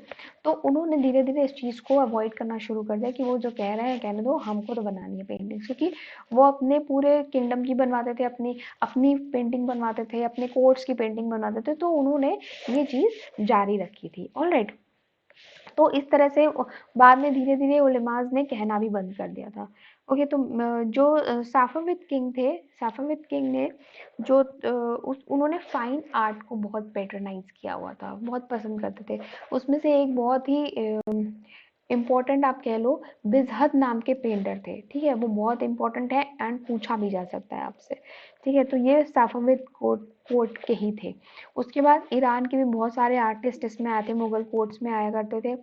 तो उन्होंने धीरे धीरे इस चीज़ को अवॉइड करना शुरू कर दिया कि वो जो कह रहे हैं कहने दो, हमको तो बनानी है पेंटिंग्स. क्योंकि वो अपने पूरे किंगडम की बनवाते थे, अपनी अपनी पेंटिंग बनवाते थे, अपने कोर्ट्स की पेंटिंग बनवाते थे. तो उन्होंने ये चीज़ जारी रखी थी. ऑलराइट. तो इस तरह से बाद में धीरे धीरे उलेमाज ने कहना भी बंद कर दिया था. ओके. तो जो साफाविद किंग थे, साफाविद किंग ने जो उन्होंने फाइन आर्ट को बहुत पेट्रोनाइज किया हुआ था, बहुत पसंद करते थे. उसमें से एक बहुत ही इम्पोर्टेंट आप कह लो, बिजहत नाम के पेंटर थे. ठीक है, वो बहुत इंपॉर्टेंट है एंड पूछा भी जा सकता है आपसे. ठीक है, तो ये साफाविद कोर्ट के ही थे. उसके बाद ईरान के भी बहुत सारे आर्टिस्ट इसमें आए थे, मुगल कोर्ट्स में आया करते थे.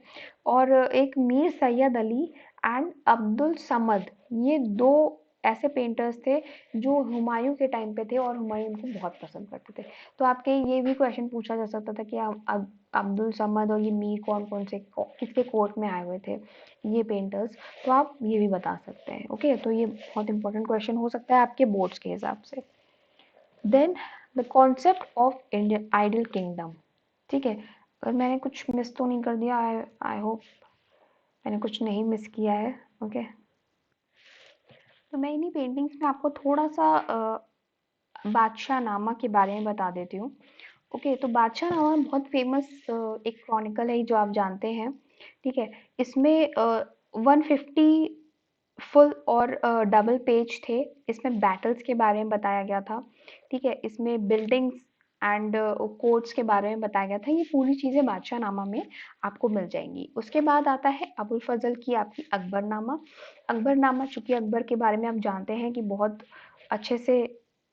और एक मीर सैयद अली एंड अब्दुल समद, ये दो ऐसे पेंटर्स थे जो हुमायूं के टाइम पे थे, और हुमायूं उनको बहुत पसंद करते थे. तो आपके ये भी क्वेश्चन पूछा जा सकता था कि अब्दुल समद और ये मीर कौन कौन से किसके कोर्ट में आए हुए थे ये पेंटर्स. तो आप ये भी बता सकते हैं. ओके. तो ये बहुत इंपॉर्टेंट क्वेश्चन हो सकता है आपके बोर्ड्स के हिसाब से. Then the concept of Indian ideal kingdom. ठीक है, अगर मैंने कुछ मिस तो नहीं कर दिया, आई होप मैंने कुछ नहीं मिस किया है. ओके. तो मैं इन्हीं पेंटिंग्स में आपको थोड़ा सा बादशाह नामा के बारे में बता देती हूँ. ओके. तो बादशाह नामा बहुत फेमस एक क्रॉनिकल है जो आप जानते हैं. ठीक है, इसमें 150 फुल और डबल पेज थे. इसमें बैटल्स के बारे में बताया गया था. ठीक है, इसमें बिल्डिंग्स एंड कोर्ट्स के बारे में बताया गया था. ये पूरी चीज़ें बादशाह नामा में आपको मिल जाएंगी. उसके बाद आता है अबुल फजल की आपकी अकबरनामा. अकबरनामा, चूंकि अकबर के बारे में आप जानते हैं कि बहुत अच्छे से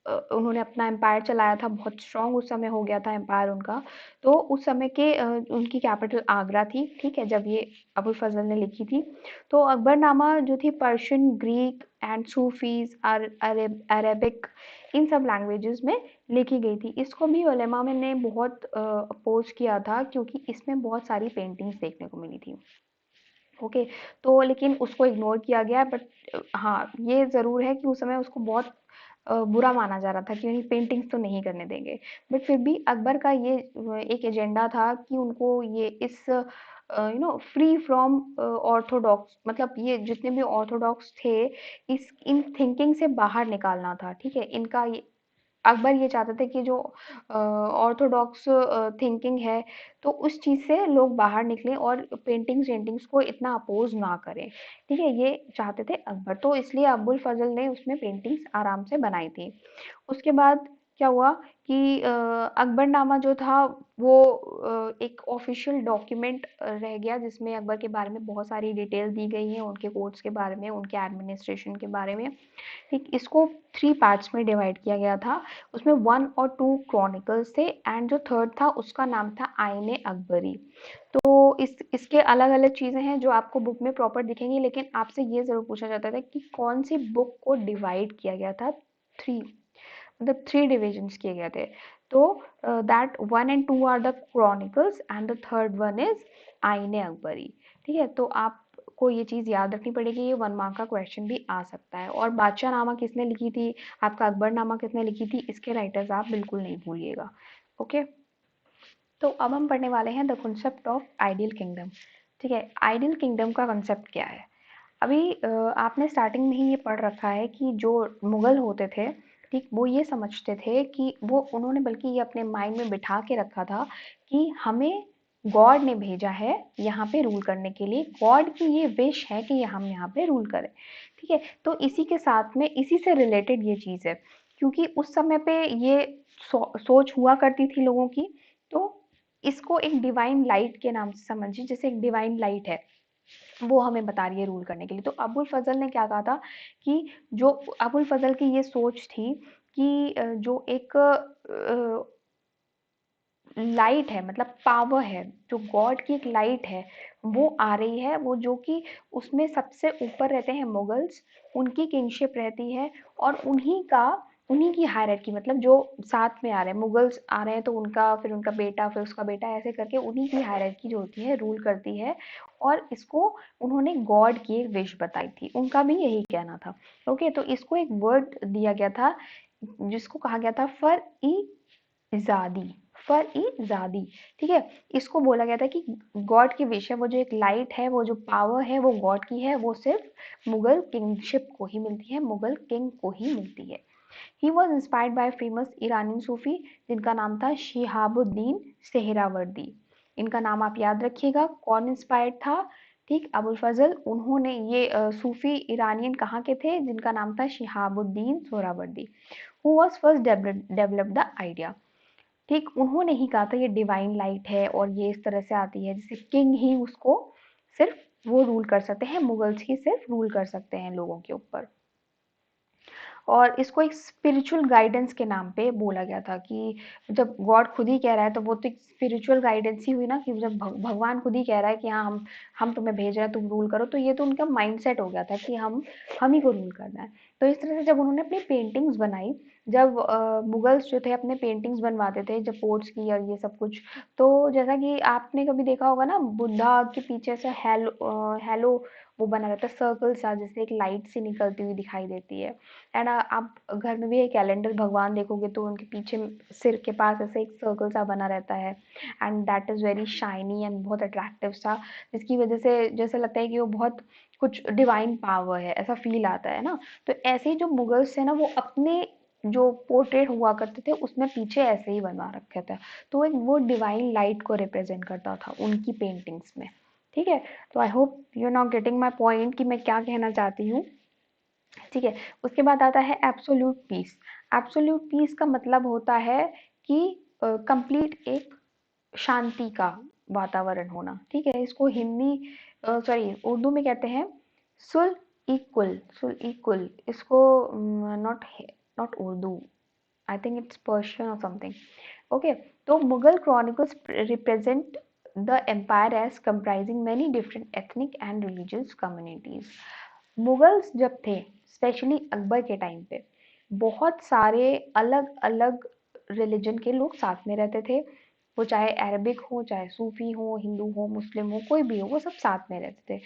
उन्होंने अपना एम्पायर चलाया था, बहुत स्ट्रॉन्ग उस समय हो गया था एम्पायर उनका। तो उस समय के उनकी कैपिटल आगरा थी, ठीक है, जब ये अबुल फजल ने लिखी थी। तो अकबरनामा जो थी Persian, Greek and Sufis, Arabic, इन सब लैंग्वेजेस में लिखी गई थी। इसको भी उलेमा में ने बहुत अपोज किया था, क्योंकि इसमें बहुत सारी पेंटिंग्स देखने को मिली थी। ओके, तो लेकिन उसको इग्नोर किया गया, बट हाँ, ये ज़रूर है कि उस समय उसको बहुत बुरा माना जा रहा था कि पेंटिंग्स तो नहीं करने देंगे। बट फिर भी अकबर का ये एक एजेंडा था कि उनको ये इस फ्री फ्रॉम ऑर्थोडॉक्स, मतलब ये जितने भी ऑर्थोडॉक्स थे, इस इन थिंकिंग से बाहर निकालना था, ठीक है। इनका ये अकबर ये चाहते थे कि जो ऑर्थोडॉक्स थिंकिंग है, तो उस चीज़ से लोग बाहर निकलें और पेंटिंग्स वेंटिंग्स को इतना अपोज ना करें, ठीक है, ये चाहते थे अकबर। तो इसलिए अबुल फजल ने उसमें पेंटिंग्स आराम से बनाई थी। उसके बाद क्या हुआ कि अकबरनामा जो था वो एक ऑफिशियल डॉक्यूमेंट रह गया, जिसमें अकबर के बारे में बहुत सारी डिटेल दी गई हैं, उनके कोर्ट्स के बारे में, उनके एडमिनिस्ट्रेशन के बारे में। ठीक, इसको 3 पार्ट्स में डिवाइड किया गया था। उसमें 1 और 2 क्रॉनिकल्स थे, एंड जो थर्ड था उसका नाम था आईने अकबरी। तो इसके अलग-अलग चीज़ें हैं जो आपको बुक में प्रॉपर दिखेंगी, लेकिन आपसे ये ज़रूर पूछा जाता था कि कौन सी बुक को डिवाइड किया गया था। 3, मतलब 3 डिविजन्स किए गए थे। तो that 1 and 2 are the chronicles and the third one is Ain Akbari. ठीक है, तो आपको ये चीज़ याद रखनी पड़ेगी, ये 1 मार्क का क्वेश्चन भी आ सकता है। और बादशाह नामा किसने लिखी थी, आपका अकबरनामा किसने लिखी थी, इसके राइटर्स आप बिल्कुल नहीं भूलिएगा। ओके, तो अब हम पढ़ने वाले हैं the concept of ideal kingdom. ठीक है, आइडियल किंगडम का कॉन्सेप्ट क्या है। अभी आपने स्टार्टिंग में ही ये पढ़ रखा है कि जो मुगल होते थे, ठीक, वो ये समझते थे कि वो उन्होंने बल्कि ये अपने माइंड में बिठा के रखा था कि हमें गॉड ने भेजा है यहाँ पे रूल करने के लिए, गॉड की ये विश है कि हम यहाँ पे रूल करें। ठीक है, तो इसी के साथ में इसी से रिलेटेड ये चीज़ है, क्योंकि उस समय पे ये सोच हुआ करती थी लोगों की। तो इसको एक डिवाइन लाइट के नाम से समझिए, जैसे एक डिवाइन लाइट है, वो हमें बता रही है रूल करने के लिए। तो अबुल फजल ने क्या कहा था कि जो अबुल फजल की ये सोच थी कि जो एक लाइट है, मतलब पावर है, जो गॉड की एक लाइट है, वो आ रही है, वो जो कि उसमें सबसे ऊपर रहते हैं मुगल्स, उनकी किंगशिप रहती है, और उन्हीं की हायरार्की, मतलब जो साथ में आ रहे हैं, मुगल्स आ रहे हैं तो उनका, फिर उनका बेटा, फिर उसका बेटा, ऐसे करके उन्हीं की हायरार्की जो होती है रूल करती है। और इसको उन्होंने गॉड की एक विश बताई थी, उनका भी यही कहना था। ओके, तो इसको एक वर्ड दिया गया था जिसको कहा गया था फर ई ज़ादी, फर ई ज़ादी। ठीक है, इसको बोला गया था कि गॉड की विश है, वो जो एक लाइट है, वो जो पावर है, वो गॉड की है, वो सिर्फ मुगल किंगशिप को ही मिलती है, मुगल किंग को ही मिलती है। He was inspired by famous ईरानी सूफी जिनका नाम था शिहाबुद्दीन सेहरावर्दी। इनका नाम आप याद रखिएगा, कौन इंस्पायर्ड था। ठीक, अबुल फजल, उन्होंने ये सूफी ईरानियन कहाँ के थे, जिनका नाम था Shihabuddin Suhrawardy, who was first develop the idea. ठीक, उन्होंने ही कहा था ये डिवाइन लाइट है और ये इस तरह से आती है, जैसे किंग ही उसको सिर्फ वो रूल कर सकते हैं, मुगल्स ही सिर्फ रूल कर सकते हैं लोगों के ऊपर। और इसको एक स्पिरिचुअल गाइडेंस के नाम पे बोला गया था कि जब गॉड खुद ही कह रहा है तो वो तो एक स्पिरिचुअल गाइडेंस ही हुई ना, कि जब भगवान खुद ही कह रहा है कि हाँ हम तुम्हें भेज रहे हैं, तुम रूल करो, तो ये तो उनका माइंडसेट हो गया था कि हम ही को रूल करना है। तो इस तरह से जब उन्होंने अपनी पेंटिंग्स बनाई, जब मुगल्स जो थे अपने पेंटिंग्स बनवाते थे, जब पोर्ट्स की और ये सब कुछ, तो जैसा कि आपने कभी देखा होगा ना, बुद्धा के पीछे से हेलो वो बना रहता है, सर्कल सा, जैसे एक लाइट सी निकलती हुई दिखाई देती है। एंड आप घर में भी एक कैलेंडर भगवान देखोगे तो उनके पीछे सिर के पास ऐसे एक सर्कल सा बना रहता है, and that is very shiny and बहुत अट्रैक्टिव सा, जिसकी वजह से जैसे लगता है कि वो बहुत कुछ डिवाइन पावर है, ऐसा फील आता है ना। तो ऐसे ही जो मुगल्स थे ना, वो अपने जो पोर्ट्रेट हुआ करते थे उसमें पीछे ऐसे ही बनवा रखे थे, तो एक वो डिवाइन लाइट को रिप्रेजेंट करता था उनकी पेंटिंग्स में। ठीक है, तो I hope you are now getting my point कि मैं क्या कहना चाहती हूँ। ठीक है, उसके बाद आता है एब्सोल्यूट पीस। एब्सोल्यूट पीस का मतलब होता है कि कंप्लीट एक शांति का वातावरण होना। ठीक है, इसको हिंदी सॉरी उर्दू में कहते हैं सुल इकुल, सुल इकुल, इसको not not Urdu, I think it's Persian और समथिंग। ओके, तो Mughal chronicles represent the empire as comprising many different ethnic and religious communities. Mughals जब थे, स्पेशली अकबर के टाइम पे, बहुत सारे अलग अलग रिलीजन के लोग साथ में रहते थे। वो चाहे अरबिक हो, चाहे सूफी हो, हिंदू हो, मुस्लिम हो, कोई भी हो, वो सब साथ में रहते थे।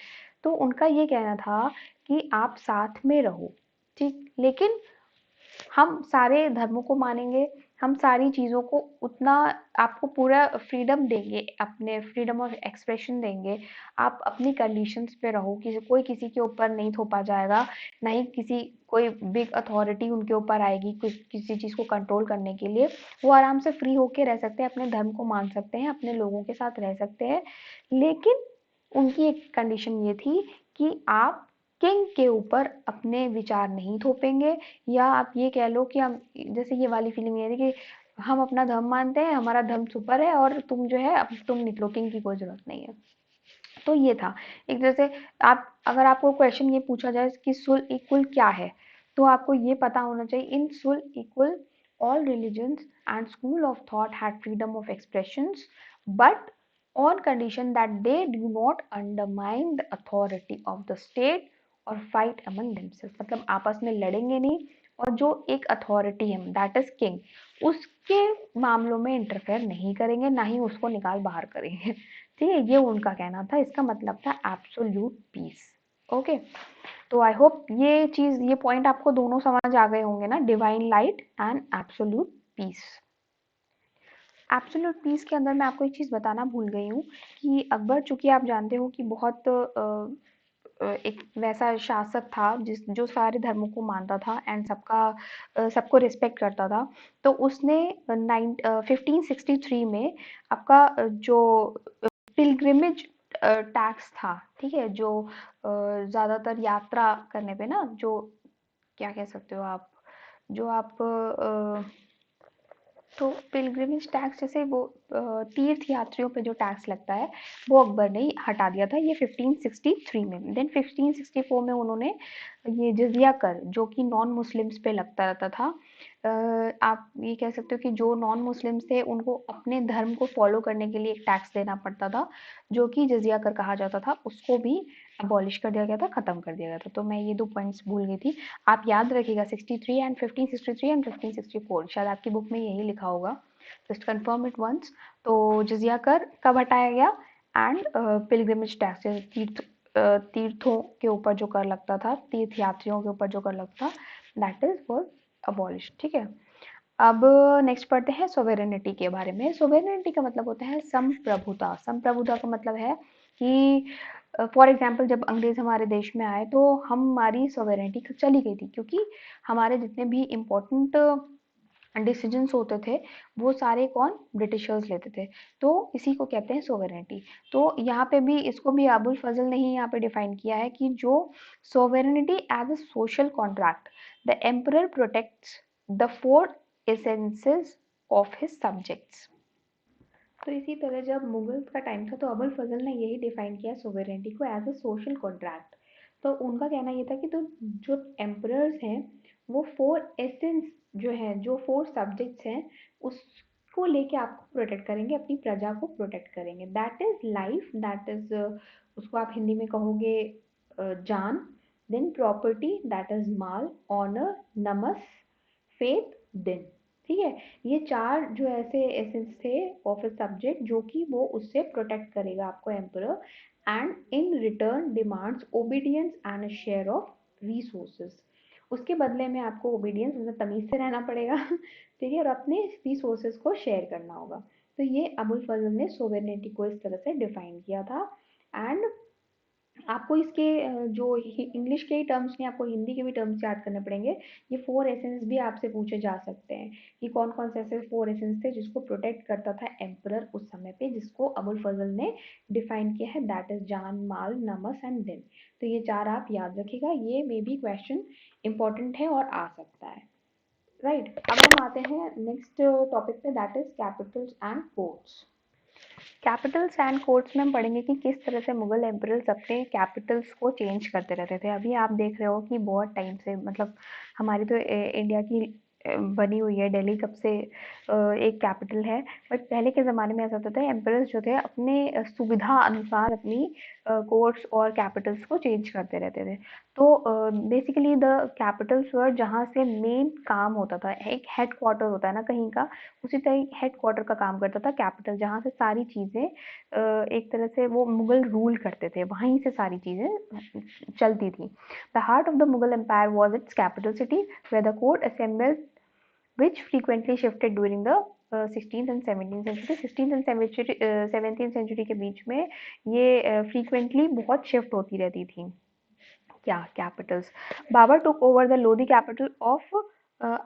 तो उनका ये कहना था कि आप साथ में रहो, ठीक, लेकिन हम सारे धर्मों को मानेंगे, हम सारी चीज़ों को उतना, आपको पूरा फ्रीडम देंगे, अपने फ्रीडम ऑफ एक्सप्रेशन देंगे। आप अपनी कंडीशंस पे रहो, कोई किसी के ऊपर नहीं थोपा जाएगा, ना ही किसी कोई बिग अथॉरिटी उनके ऊपर आएगी किसी चीज़ को कंट्रोल करने के लिए। वो आराम से फ्री होके रह सकते हैं, अपने धर्म को मान सकते हैं, अपने लोगों के साथ रह सकते हैं। लेकिन उनकी एक कंडीशन ये थी कि आप किंग के ऊपर अपने विचार नहीं थोपेंगे, या आप ये कह लो कि हम, जैसे ये वाली फीलिंग ये थी कि हम अपना धर्म मानते हैं, हमारा धर्म सुपर है, और तुम जो है अब तुम निकलो, किंग की कोई जरूरत नहीं है। तो ये था एक, जैसे आप, अगर आपको क्वेश्चन ये पूछा जाए कि सुल इक्वल क्या है, तो आपको ये पता होना चाहिए, इन सुल equal all religions and school of thought had freedom of expressions, but on condition that they do not undermine the authority of the state or fight among themselves। मतलब आपस में लड़ेंगे नहीं, और जो एक अथॉरिटी है दैट इज किंग, उसके मामलों में इंटरफेयर नहीं करेंगे, ना ही उसको निकाल बाहर करेंगे। ठीक है, ये उनका कहना था, इसका मतलब था एब्सोल्यूट पीस। ओके, तो आई होप ये पॉइंट आपको दोनों समझ आ गए होंगे ना, divine light and absolute peace. Absolute peace के अंदर मैं आपको एक चीज़ बताना भूल गई हूँ कि अकबर, चूंकि आप जानते हो कि बहुत एक वैसा शासक था जिस जो सारे धर्मों को मानता था एंड सबको रिस्पेक्ट करता था। तो उसने 1563 में आपका जो पिलग्रिमेज टैक्स था, ठीक है, जो ज़्यादातर यात्रा करने पे ना, जो क्या कह सकते हो आप, जो आप तो पिलग्रिमेज टैक्स, जैसे वो तीर्थ यात्रियों पे जो टैक्स लगता है, वो अकबर ने हटा दिया था, ये 1563 में। देन 1564 में उन्होंने ये जजिया कर, जो कि नॉन मुस्लिम्स पे लगता रहता था, आप ये कह सकते हो कि जो नॉन मुस्लिम्स थे उनको अपने धर्म को फॉलो करने के लिए एक टैक्स देना पड़ता था, जो कि जजिया कर कहा जाता था, उसको भी अबॉलिश कर दिया गया था, खत्म कर दिया गया था। तो मैं ये 2 पॉइंट्स भूल गई थी, आप याद रखिएगा, 63 एंड 1563 एंड 1564, शायद आपकी बुक में यही लिखा होगा, जस्ट कंफर्म इट वंस। तो जजिया कर कब हटाया गया, एंड पिलग्रिमेज टैक्स, तीर्थों के ऊपर जो कर लगता था, तीर्थ यात्रियों के ऊपर जो कर लगता था, दैट इज वॉज अबॉलिश। ठीक है, अब नेक्स्ट पढ़ते हैं सोवेरेनिटी के बारे में। सोवेरेनिटी का मतलब होता है संप्रभुता। संप्रभुता का मतलब है कि फॉर एग्जाम्पल जब अंग्रेज हमारे देश में आए तो हमारी सोवेरेनिटी चली गई थी, क्योंकि हमारे जितने भी इम्पोर्टेंट डिसीजंस होते थे वो सारे कौन, ब्रिटिशर्स लेते थे। तो इसी को कहते हैं सोवेरेनिटी। तो यहाँ पे भी, इसको भी अबुल फजल ने ही यहाँ पे डिफाइन किया है कि जो sovereignty as a social contract, the emperor protects the four essences of his subjects. तो इसी तरह जब मुगल्स का टाइम था तो अबुल फजल ने यही डिफाइन किया सोवेरेनिटी को एज अ सोशल कॉन्ट्रैक्ट। तो उनका कहना ये था कि तो जो एम्परर्स हैं वो फोर एसेंस जो है, जो फोर सब्जेक्ट्स हैं, उसको लेके आपको प्रोटेक्ट करेंगे, अपनी प्रजा को प्रोटेक्ट करेंगे। That is life, that is, उसको आप हिंदी में कहोगे जान, देन प्रॉपर्टी दैट इज माल, ऑनर, नमस, फेथ, दिन। ठीक है, ये चार जो ऐसे एसेंस थे ऑफ ए सब्जेक्ट, जो कि वो उससे प्रोटेक्ट करेगा आपको emperor, and in return demands obedience and a share of resources. उसके बदले में आपको ओबीडियंस, मतलब तमीज से रहना पड़ेगा। ठीक है, और अपने रिसोर्सेज को शेयर करना होगा। तो ये अबुल फजल ने सोवेरेनिटी को इस तरह से डिफाइन किया था। एंड आपको इसके जो इंग्लिश के ही टर्म्स नहीं, आपको हिंदी के भी टर्म्स याद करने पड़ेंगे। ये फोर एसेंस भी आपसे पूछे जा सकते हैं कि कौन कौन से ऐसे फोर एसेंस थे जिसको प्रोटेक्ट करता था एम्परर उस समय पे, जिसको अबुल फजल ने डिफाइन किया है, दैट इज जान, माल, नमस एंड दिन। तो ये चार आप याद रखिएगा, ये मे बी क्वेश्चन इंपॉर्टेंट है और आ सकता है। राइट, अब हम आते हैं नेक्स्ट टॉपिक पे, that is Capitals and courts. Capitals and courts में हम पढ़ेंगे कि किस तरह से मुगल एम्परर्स अपने कैपिटल्स को चेंज करते रहते थे। अभी आप देख रहे हो कि बहुत टाइम से, मतलब हमारी तो इंडिया की बनी हुई है, दिल्ली कब से एक कैपिटल है। बट पहले के ज़माने में ऐसा होता था, एम्परर्स जो थे अपने सुविधा अनुसार अपनी कोर्ट्स और कैपिटल्स को चेंज करते रहते थे। तो बेसिकली द कैपिटल्स वर जहाँ से मेन काम होता था, एक हेड क्वार्टर होता है ना कहीं का, उसी तरह हेड क्वार्टर का काम करता था कैपिटल, जहाँ से सारी चीज़ें एक तरह से वो मुगल रूल करते थे, वहीं से सारी चीज़ें चलती थी। The heart of the Mughal empire was its capital city where the court assembled, which frequently shifted during the 16th and 17th century। 16th and 17th century के बीच में ये frequently बहुत shift होती रहती थी क्या capitals. Babur took over the Lodi capital of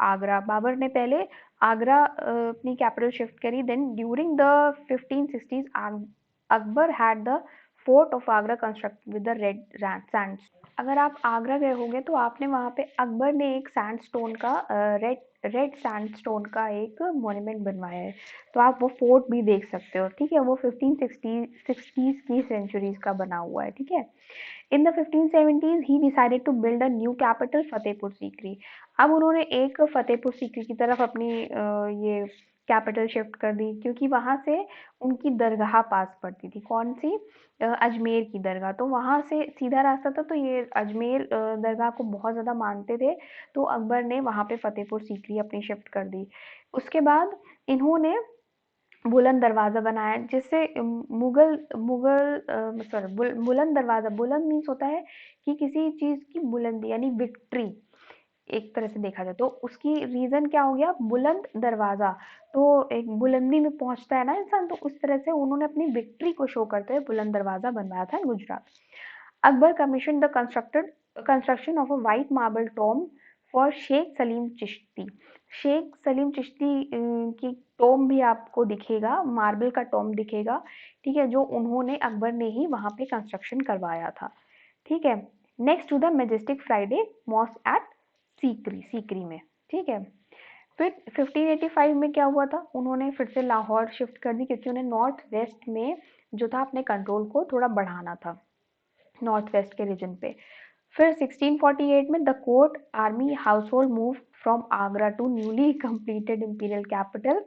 Agra. Babur ने पहले आगरा अपनी कैपिटल शिफ्ट करी। Then during the 1560s Akbar had the fort of Agra constructed with the red sand. अगर आप आगरा गए होंगे तो आपने वहाँ पे अकबर ने एक सैंडस्टोन का रेड रेड सैंडस्टोन का एक मॉन्यूमेंट बनवाया है, तो आप वो फोर्ट भी देख सकते हो। ठीक है, वो 1560s की सेंचुरीज का बना हुआ है। ठीक है, in the 1570s he decided to build a new capital Fatehpur Sikri. अब उन्होंने एक फतेहपुर सीकरी की तरफ अपनी ये कैपिटल शिफ्ट कर दी, क्योंकि वहां से उनकी दरगाह पास पड़ती थी। कौन सी? अजमेर की दरगाह। तो वहां से सीधा रास्ता था, तो ये अजमेर दरगाह को बहुत ज़्यादा मानते थे, तो अकबर ने वहां पे फतेहपुर सीकरी अपनी शिफ्ट कर दी। उसके बाद इन्होंने बुलंद दरवाज़ा बनाया, जिससे मुगल मुगल सॉरी बुलंद दरवाज़ा, बुलंद मीन्स होता है कि किसी चीज़ की बुलंदी यानी विक्ट्री, एक तरह से देखा जाए तो उसकी रीज़न क्या हो गया, बुलंद दरवाज़ा। तो एक बुलंदी में पहुंचता है ना इंसान, तो उस तरह से उन्होंने अपनी विक्ट्री को शो करते हुए बुलंद दरवाज़ा बनवाया था Gujarat. Akbar commission the construction of a white marble tomb for Sheikh Salim Chishti. Sheikh Salim Chishti की टॉम भी आपको दिखेगा, मार्बल का टॉम दिखेगा। ठीक है, जो उन्होंने अकबर ने ही वहां पे कंस्ट्रक्शन करवाया था। ठीक है, next to the majestic Friday mosque at Sikri, Sikri में। ठीक है, फिर 1585 में क्या हुआ था, उन्होंने फिर से लाहौर शिफ्ट कर दी, क्योंकि उन्हें नॉर्थ वेस्ट में जो था अपने कंट्रोल को थोड़ा बढ़ाना था, नॉर्थ वेस्ट के रीजन पे। फिर 1648 में the court army household move from Agra to newly completed imperial capital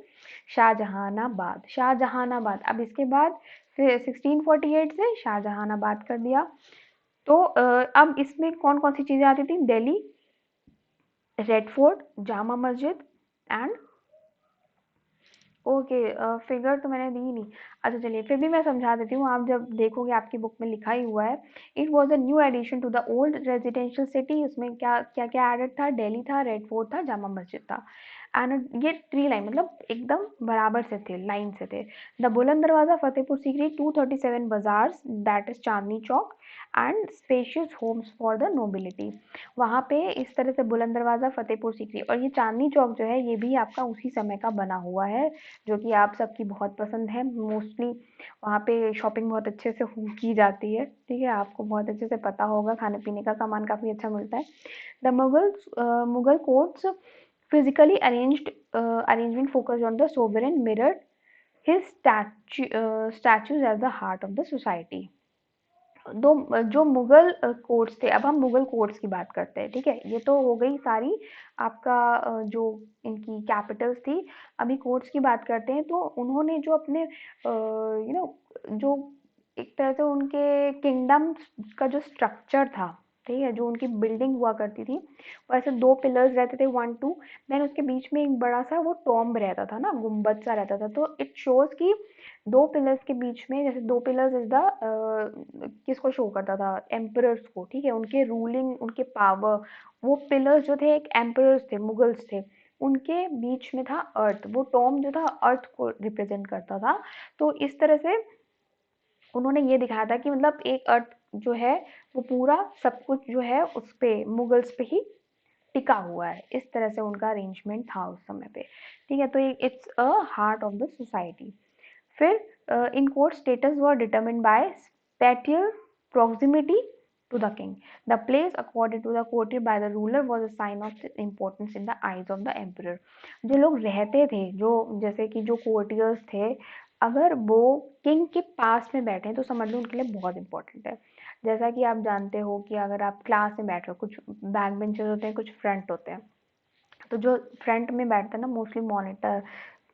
Shahjahanabad. Shahjahanabad, अब इसके बाद फिर 1648 से शाहजहानाबाद कर दिया। तो अब इसमें कौन कौन सी चीजें आती थी, Delhi, red fort, Jama Masjid and okay, figure तो मैंने दी नहीं। अच्छा चलिए, फिर भी मैं समझा देती हूँ, आप जब देखोगे आपकी बुक में लिखा ही हुआ है। It was a new addition to the old residential city. उसमें क्या क्या क्या एडेड था, दिल्ली था, रेड फोर्ट था, जामा मस्जिद था। एंड ये ट्री लाइन मतलब एकदम बराबर से थे, लाइन से थे। द बुलंद दरवाजा Fatehpur Sikri 237 bazaars, that is Chandni chalk and spacious Holmes for the nobility. वहाँ पे इस तरह से बुलंद दरवाजा फतेहपुर सीकरी, और ये चांदनी चौक जो है ये भी आपका उसी समय का बना हुआ है, जो कि आप सबकी बहुत पसंद है। मोस्टली वहाँ पे शॉपिंग बहुत अच्छे से की जाती है। ठीक है, आपको बहुत अच्छे से पता होगा, खाने पीने का सामान काफ़ी अच्छा मिलता है। The Mughal courts physically arrangement focused on the sovereign mirrored his statues as the heart of the society। दो जो मुगल कोर्ट्स थे, अब हम मुगल कोर्ट्स की बात करते हैं। ठीक है, ये तो हो गई सारी आपका जो इनकी कैपिटल्स थी। अभी कोर्ट्स की बात करते हैं, तो उन्होंने जो अपने जो एक तरह से उनके किंगडम्स का जो स्ट्रक्चर था, ठीक है, जो उनकी बिल्डिंग हुआ करती थी, वैसे दो पिलर्स रहते थे, 1 2, देन उसके बीच में एक बड़ा सा वो टॉम्ब रहता था ना, गुम्बद सा रहता था। तो इट शोज कि दो पिलर्स के बीच में, जैसे दो पिलर्स इज द किसको शो करता था, एम्परर्स को। ठीक है, उनके रूलिंग, उनके पावर, वो पिलर्स जो थे एक एम्परर्स थे, मुगल्स थे, उनके बीच में था अर्थ। वो टॉम जो था अर्थ को रिप्रेजेंट करता था। तो इस तरह से उन्होंने ये दिखाया था कि मतलब एक अर्थ जो है वो पूरा सब कुछ जो है उस पे मुगल्स पे ही टिका हुआ है। इस तरह से उनका अरेंजमेंट था उस समय पे। ठीक है, तो it's a heart of the society. फिर in court status were determined by spatial proximity to the king. The place accorded to the courtier by the ruler was a sign of importance in the eyes of the emperor। जो लोग रहते थे, जो जैसे कि जो कोर्टियर्स थे, अगर वो किंग के पास में बैठे हैं तो समझ लो उनके लिए बहुत इंपॉर्टेंट है। जैसा कि आप जानते हो कि अगर आप क्लास में बैठ रहे हो, कुछ बैक बेंचर्स होते हैं, कुछ फ्रंट होते हैं। तो जो फ्रंट में बैठते हैं ना मोस्टली मॉनिटर,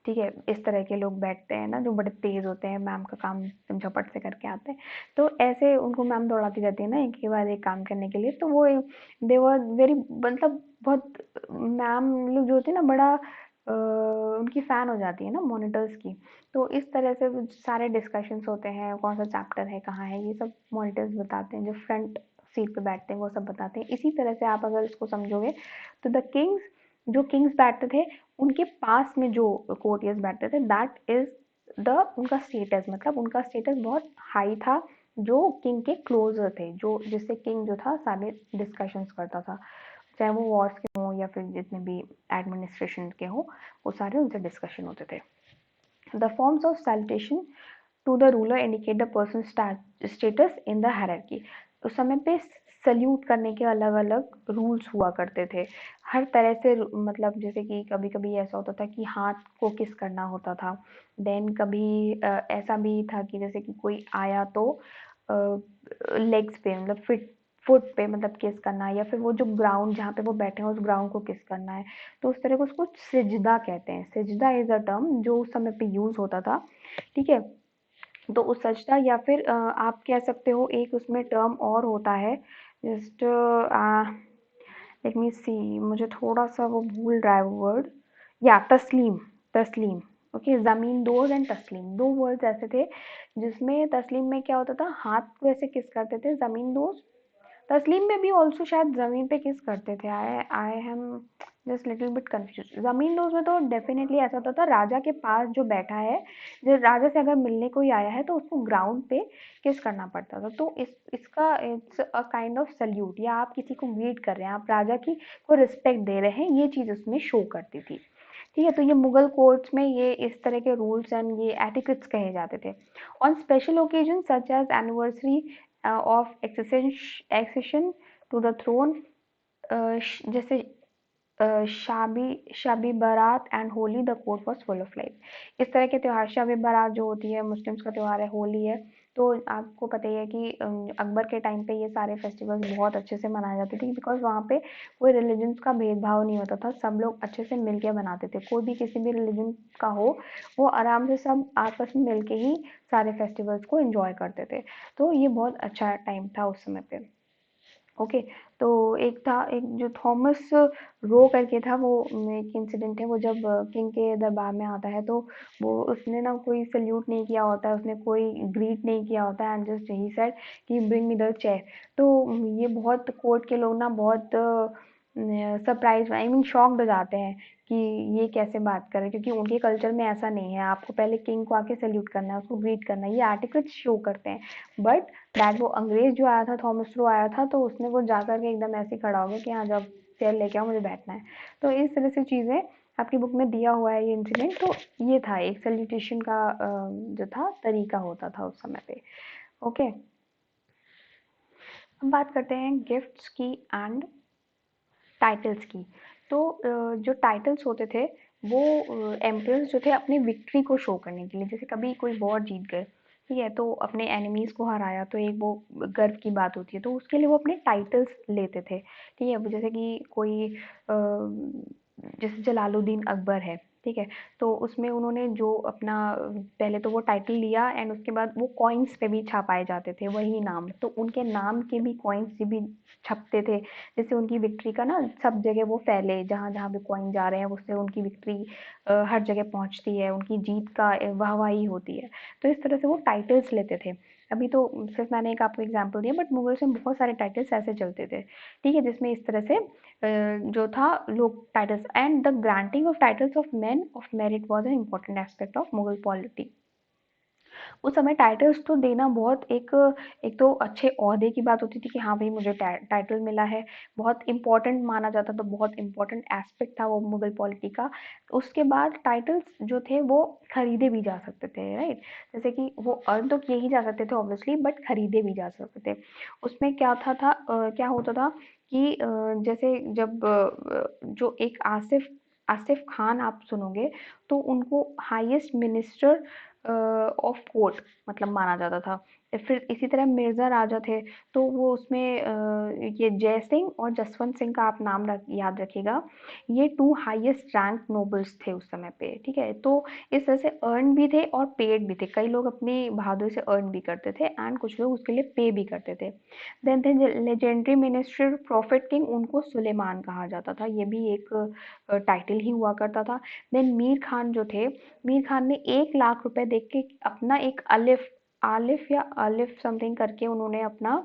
ठीक है, इस तरह के लोग बैठते हैं ना जो बड़े तेज होते हैं, मैम का काम एकदम झपट से करके आते हैं, तो ऐसे उनको मैम दौड़ाती रहती है ना एक के बाद एक काम करने के लिए। तो वो दे वर वेरी, मतलब बहुत, मैम लोग जो होती है ना बड़ा उनकी फैन हो जाती है ना मॉनिटर्स की। तो इस तरह से वो सारे डिस्कशंस होते हैं, कौन सा चैप्टर है कहाँ है, ये सब मॉनिटर्स बताते हैं, जो फ्रंट सीट पे बैठते हैं वो सब बताते हैं। इसी तरह से आप अगर इसको समझोगे तो द किंग्स, जो किंग्स बैठते थे उनके पास में जो कोर्टियर्स बैठते थे, दैट इज द उनका स्टेटस, मतलब उनका स्टेटस बहुत हाई था, जो किंग के क्लोजर थे, जो जिससे किंग जो था सारे डिस्कशंस करता था, चाहे वो वॉर्स के हों या फिर जितने भी एडमिनिस्ट्रेशन के हों, वो सारे उनसे डिस्कशन होते थे। The forms of salutation to the ruler indicate the person status in the hierarchy. उस समय पे सल्यूट करने के अलग अलग रूल्स हुआ करते थे हर तरह से, मतलब जैसे कि कभी कभी ऐसा होता था कि हाथ को किस करना होता था, देन कभी ऐसा भी था कि जैसे कि कोई आया तो लेग्स पे, मतलब फिट फुट पे मतलब किस करना है, या फिर वो जो ग्राउंड जहाँ पे वो बैठे हैं उस ग्राउंड को किस करना है। तो उस तरह को उसको सिजदा कहते हैं। सिजदा इज अ टर्म जो उस समय पे यूज होता था, ठीक है। तो उस सजदा, या फिर आप कह सकते हो एक उसमें टर्म और होता है, जस्ट लेट मी सी, मुझे थोड़ा सा वो भूल रहा है वो वर्ड, या तस्लीम, तस्लीम। ओके, ज़मीन दोज एंड तस्लीम, दो वर्ड्स ऐसे थे जिसमें तस्लीम में क्या होता था, हाथ को ऐसे किस करते थे, ज़मीन दोज। तस्लीम में भी ऑल्सो शायद ज़मीन पे किस करते थे, I I am just little bit confuse. ज़मीन दोज में तो डेफिनेटली ऐसा होता था, राजा के पास जो बैठा है, जो राजा से अगर मिलने कोई आया है तो उसको ग्राउंड पे किस करना पड़ता था। तो इसका it's a kind of solute, या आप किसी को ग्रीट कर रहे हैं, आप राजा की को रिस्पेक्ट दे रहे हैं, ये चीज़ उसमें शो करती थी। ठीक है, तो ये मुगल कोर्ट्स में ये इस तरह के रूल्स एंड ये एटिकेट्स कहे जाते थे। On special occasion such as anniversary of accession to the throne, जैसे Shab-e Barat and Holi, the court was full of life. इस तरह के त्यौहार, शबी बारात जो होती है मुस्लिम्स का त्यौहार है, होली है, तो आपको पता ही है कि अकबर के टाइम पे ये सारे फेस्टिवल्स बहुत अच्छे से मनाए जाते थे, बिकॉज वहाँ पे कोई रिलीजन्स का भेदभाव नहीं होता था, सब लोग अच्छे से मिल के मनाते थे, कोई भी किसी भी रिलीजन का हो वो आराम से सब आपस में मिल के ही सारे फेस्टिवल्स को एंजॉय करते थे। तो ये बहुत अच्छा टाइम था उस समय पे। ओके, तो एक था, एक जो थॉमस रो करके था, वो एक इंसिडेंट है, वो जब किंग के दरबार में आता है तो वो उसने ना कोई सल्यूट नहीं किया होता है, उसने कोई ग्रीट नहीं किया होता है, एंड जस्ट ही सेड कि ब्रिंग मी द चेयर। तो ये बहुत कोर्ट के लोग ना बहुत सरप्राइज, आई मीन शॉक्ड हो जाते हैं कि ये कैसे बात कर रहे हैं, क्योंकि उनके कल्चर में ऐसा नहीं है, आपको पहले किंग को आके सल्यूट करना है, उसको ग्रीट करना है, ये आर्टिकल्स शो करते हैं। बट दैट वो अंग्रेज जो आया था, थॉमस रो आया था, तो उसने वो जाकर के एकदम ऐसे खड़ा हो गया कि हाँ जब चेयर लेके आओ मुझे बैठना है। तो इस तरह से चीज़ें आपकी बुक में दिया हुआ है ये इंसिडेंट। तो ये था एक सल्यूटेशन का जो था तरीका होता था उस समय पे। ओके, अब बात करते हैं गिफ्ट्स की एंड टाइटल्स की। तो जो टाइटल्स होते थे वो एम्परर्स जो थे अपनी विक्ट्री को शो करने के लिए, जैसे कभी कोई वॉर जीत गए, ठीक है, तो अपने एनिमीज को हराया, तो एक वो गर्व की बात होती है, तो उसके लिए वो अपने टाइटल्स लेते थे। ठीक है, जैसे कि कोई जैसे जलालुद्दीन अकबर है, ठीक है, तो उसमें उन्होंने जो अपना पहले तो वो टाइटल लिया, एंड उसके बाद वो कॉइन्स पे भी छापाए जाते थे वही नाम, तो उनके नाम के भी कॉइन्स भी छपते थे, जिससे उनकी विक्ट्री का ना सब जगह वो फैले, जहाँ जहाँ भी कॉइन जा रहे हैं उससे उनकी विक्ट्री हर जगह पहुँचती है, उनकी जीत का वाहवाही होती है। तो इस तरह से वो टाइटल्स लेते थे। अभी तो सिर्फ मैंने एक आपको एग्जांपल दिया, बट मुगल्स में बहुत सारे टाइटल्स ऐसे चलते थे, ठीक है, जिसमें इस तरह से जो था लोग titles, and the granting of titles of main of merit was an important aspect of Mughal polity. उस समय टाइटल्स तो देना बहुत एक तो अच्छे ओहदे की बात होती थी कि हाँ भाई मुझे टाइटल मिला है, बहुत इंपॉर्टेंट माना जाता था, बहुत इंपॉर्टेंट एस्पेक्ट था वो मुगल पॉलिटी का। उसके बाद टाइटल्स जो थे वो खरीदे भी जा सकते थे, राइट, जैसे कि वो अर्न तो किए ही जा सकते थे ऑब्वियसली, बट खरीदे भी जा सकते थे। उसमें क्या होता था कि जैसे जब जो एक आसिफ आसिफ खान आप सुनोगे, तो उनको हाईएस्ट मिनिस्टर ऑफ कोर्ट मतलब माना जाता था। फिर इसी तरह मिर्ज़ा राजा थे, तो वो उसमें ये जय सिंह और जसवंत सिंह का आप नाम याद रखिएगा। ये 2 हाईएस्ट रैंक नोबल्स थे उस समय पे, ठीक है? तो इस तरह से अर्न भी थे और पेड भी थे। कई लोग अपनी बहादुरी से अर्न भी करते थे एंड कुछ लोग उसके लिए पे भी करते थे। देन थे लेजेंडरी मिनिस्टर प्रॉफिट किंग, उनको सुलेमान कहा जाता था। ये भी एक टाइटल ही हुआ करता था। देन मीर खान जो थे, मीर खान ने 1 लाख रुपए दे के अपना एक आलिफ या अलिफ समथिंग करके उन्होंने अपना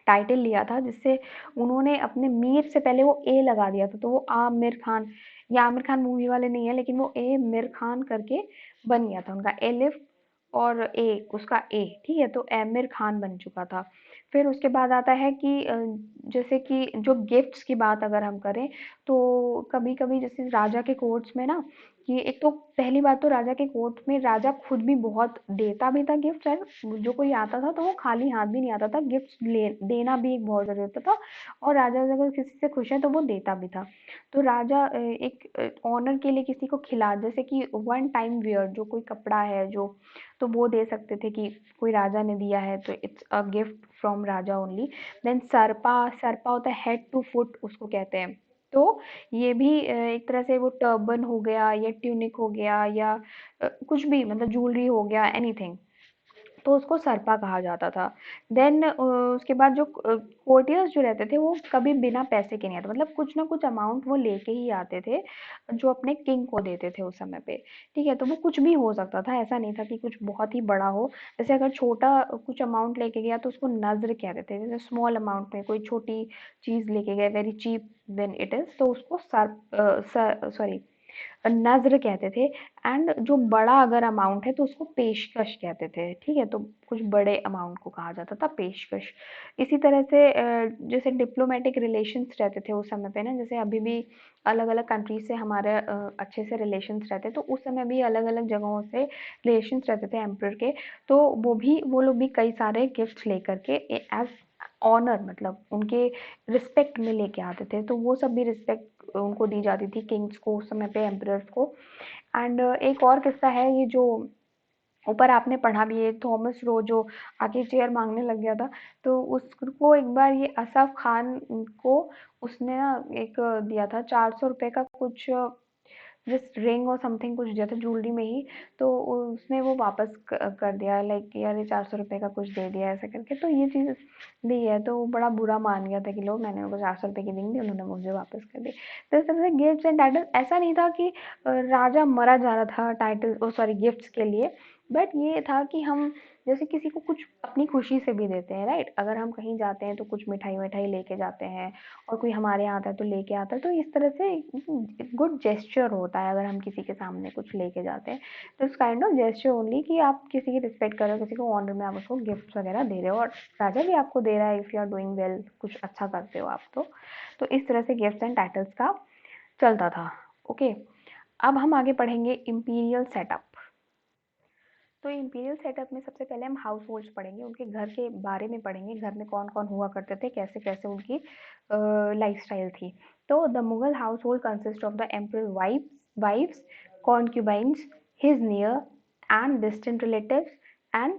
टाइटल लिया था, जिससे उन्होंने अपने मीर से पहले वो ए लगा दिया था, तो वो आमिर खान, ये आमिर खान मूवी वाले नहीं है, लेकिन वो ए मिर खान करके बन गया था उनका एलिफ और ए उसका ए, ठीक है? तो आमिर खान बन चुका था। फिर उसके बाद आता है कि जैसे कि जो गिफ्ट्स की बात अगर हम करें, तो कभी-कभी जैसे राजा के कोर्ट्स में ना, कि एक तो पहली बात तो राजा के कोर्ट में राजा खुद भी बहुत देता भी था गिफ्ट, एंड जो कोई आता था तो वो खाली हाथ भी नहीं आता था, गिफ्ट ले देना भी एक बहुत जरूरी होता था। और राजा अगर किसी से खुश है तो वो देता भी था। तो राजा एक ऑनर के लिए किसी को खिला, जैसे कि वन टाइम वेयर जो कोई कपड़ा है जो, तो वो दे सकते थे कि कोई राजा ने दिया है तो इट्स अ गिफ्ट फ्रॉम राजा ओनली। देन सरपा, सरपा होता है हेड टू फुट उसको कहते हैं। तो ये भी एक तरह से वो टर्बन हो गया या ट्यूनिक हो गया या कुछ भी, मतलब ज्वेलरी हो गया, एनीथिंग, तो उसको सरपा कहा जाता था। देन उसके बाद जो कोर्टियर्स जो रहते थे वो कभी बिना पैसे के नहीं आते, मतलब कुछ ना कुछ अमाउंट वो लेके ही आते थे जो अपने किंग को देते थे उस समय पे, ठीक है? तो वो कुछ भी हो सकता था, ऐसा नहीं था कि कुछ बहुत ही बड़ा हो। जैसे अगर छोटा कुछ अमाउंट लेके गया तो उसको नज्र कहते थे, जैसे स्मॉल अमाउंट में कोई छोटी चीज लेके गए, very cheap then it is, तो उसको सॉरी नज़्र कहते थे। एंड जो बड़ा अगर अमाउंट है तो उसको पेशकश कहते थे, ठीक है? तो कुछ बड़े अमाउंट को कहा जाता था पेशकश। इसी तरह से जैसे डिप्लोमेटिक रिलेशंस रहते थे उस समय पे ना, जैसे अभी भी अलग अलग कंट्रीज से हमारे अच्छे से रिलेशंस रहते, तो उस समय भी अलग अलग जगहों से रिलेशंस रहते थे एम्पर के। तो वो लोग भी कई सारे गिफ्ट्स लेकर के एज ऑनर, मतलब उनके रिस्पेक्ट में लेके आते थे, तो वो सब भी रिस्पेक्ट उनको दी जाती थी किंग्स को उस समय पे, एम्परर्स को। एंड एक और किस्सा है, ये जो ऊपर आपने पढ़ा भी है, थॉमस रो जो आके चेयर मांगने लग गया था, तो उसको एक बार ये असफ खान को उसने ना एक दिया था 400 रुपए का कुछ, जस्ट रिंग और समथिंग कुछ दिया था ज्वेलरी में ही, तो उसने वो वापस कर दिया, लाइक यार ये 400 रुपए का कुछ दे दिया ऐसे करके, तो ये चीज़ दी है, तो वो बड़ा बुरा मान गया था कि लो मैंने उनको 400 रुपए की रिंग दी, उन्होंने मुझे वापस कर दी। तो इस तरह से गिफ्ट्स एंड टाइटल, ऐसा नहीं था कि राजा मरा जा रहा था टाइटल ओ सॉरी गिफ्ट्स के लिए, बट ये था कि हम जैसे किसी को कुछ अपनी खुशी से भी देते हैं, राइट? अगर हम कहीं जाते हैं तो कुछ मिठाई मिठाई लेके जाते हैं, और कोई हमारे यहाँ आता है तो लेके आता है, तो इस तरह से गुड जेस्चर होता है अगर हम किसी के सामने कुछ लेके जाते हैं, तो it's kind of gesture only कि आप किसी की रिस्पेक्ट कर रहे हो, किसी को ऑनर में आप उसको गिफ्ट वगैरह दे रहे हो, और राजा भी आपको दे रहा है if you are doing well, कुछ अच्छा करते हो आप तो इस तरह से गिफ्ट्स एंड टाइटल्स का चलता था। ओके, अब हम आगे पढ़ेंगे इम्पीरियल सेटअप। तो इम्पीरियल सेटअप में सबसे पहले हम हाउस होल्ड्स पढ़ेंगे, उनके घर के बारे में पढ़ेंगे, घर में कौन कौन हुआ करते थे, कैसे कैसे उनकी लाइफस्टाइल थी। तो the Mughal household consist of the emperor wives, concubines, his near and distant relatives and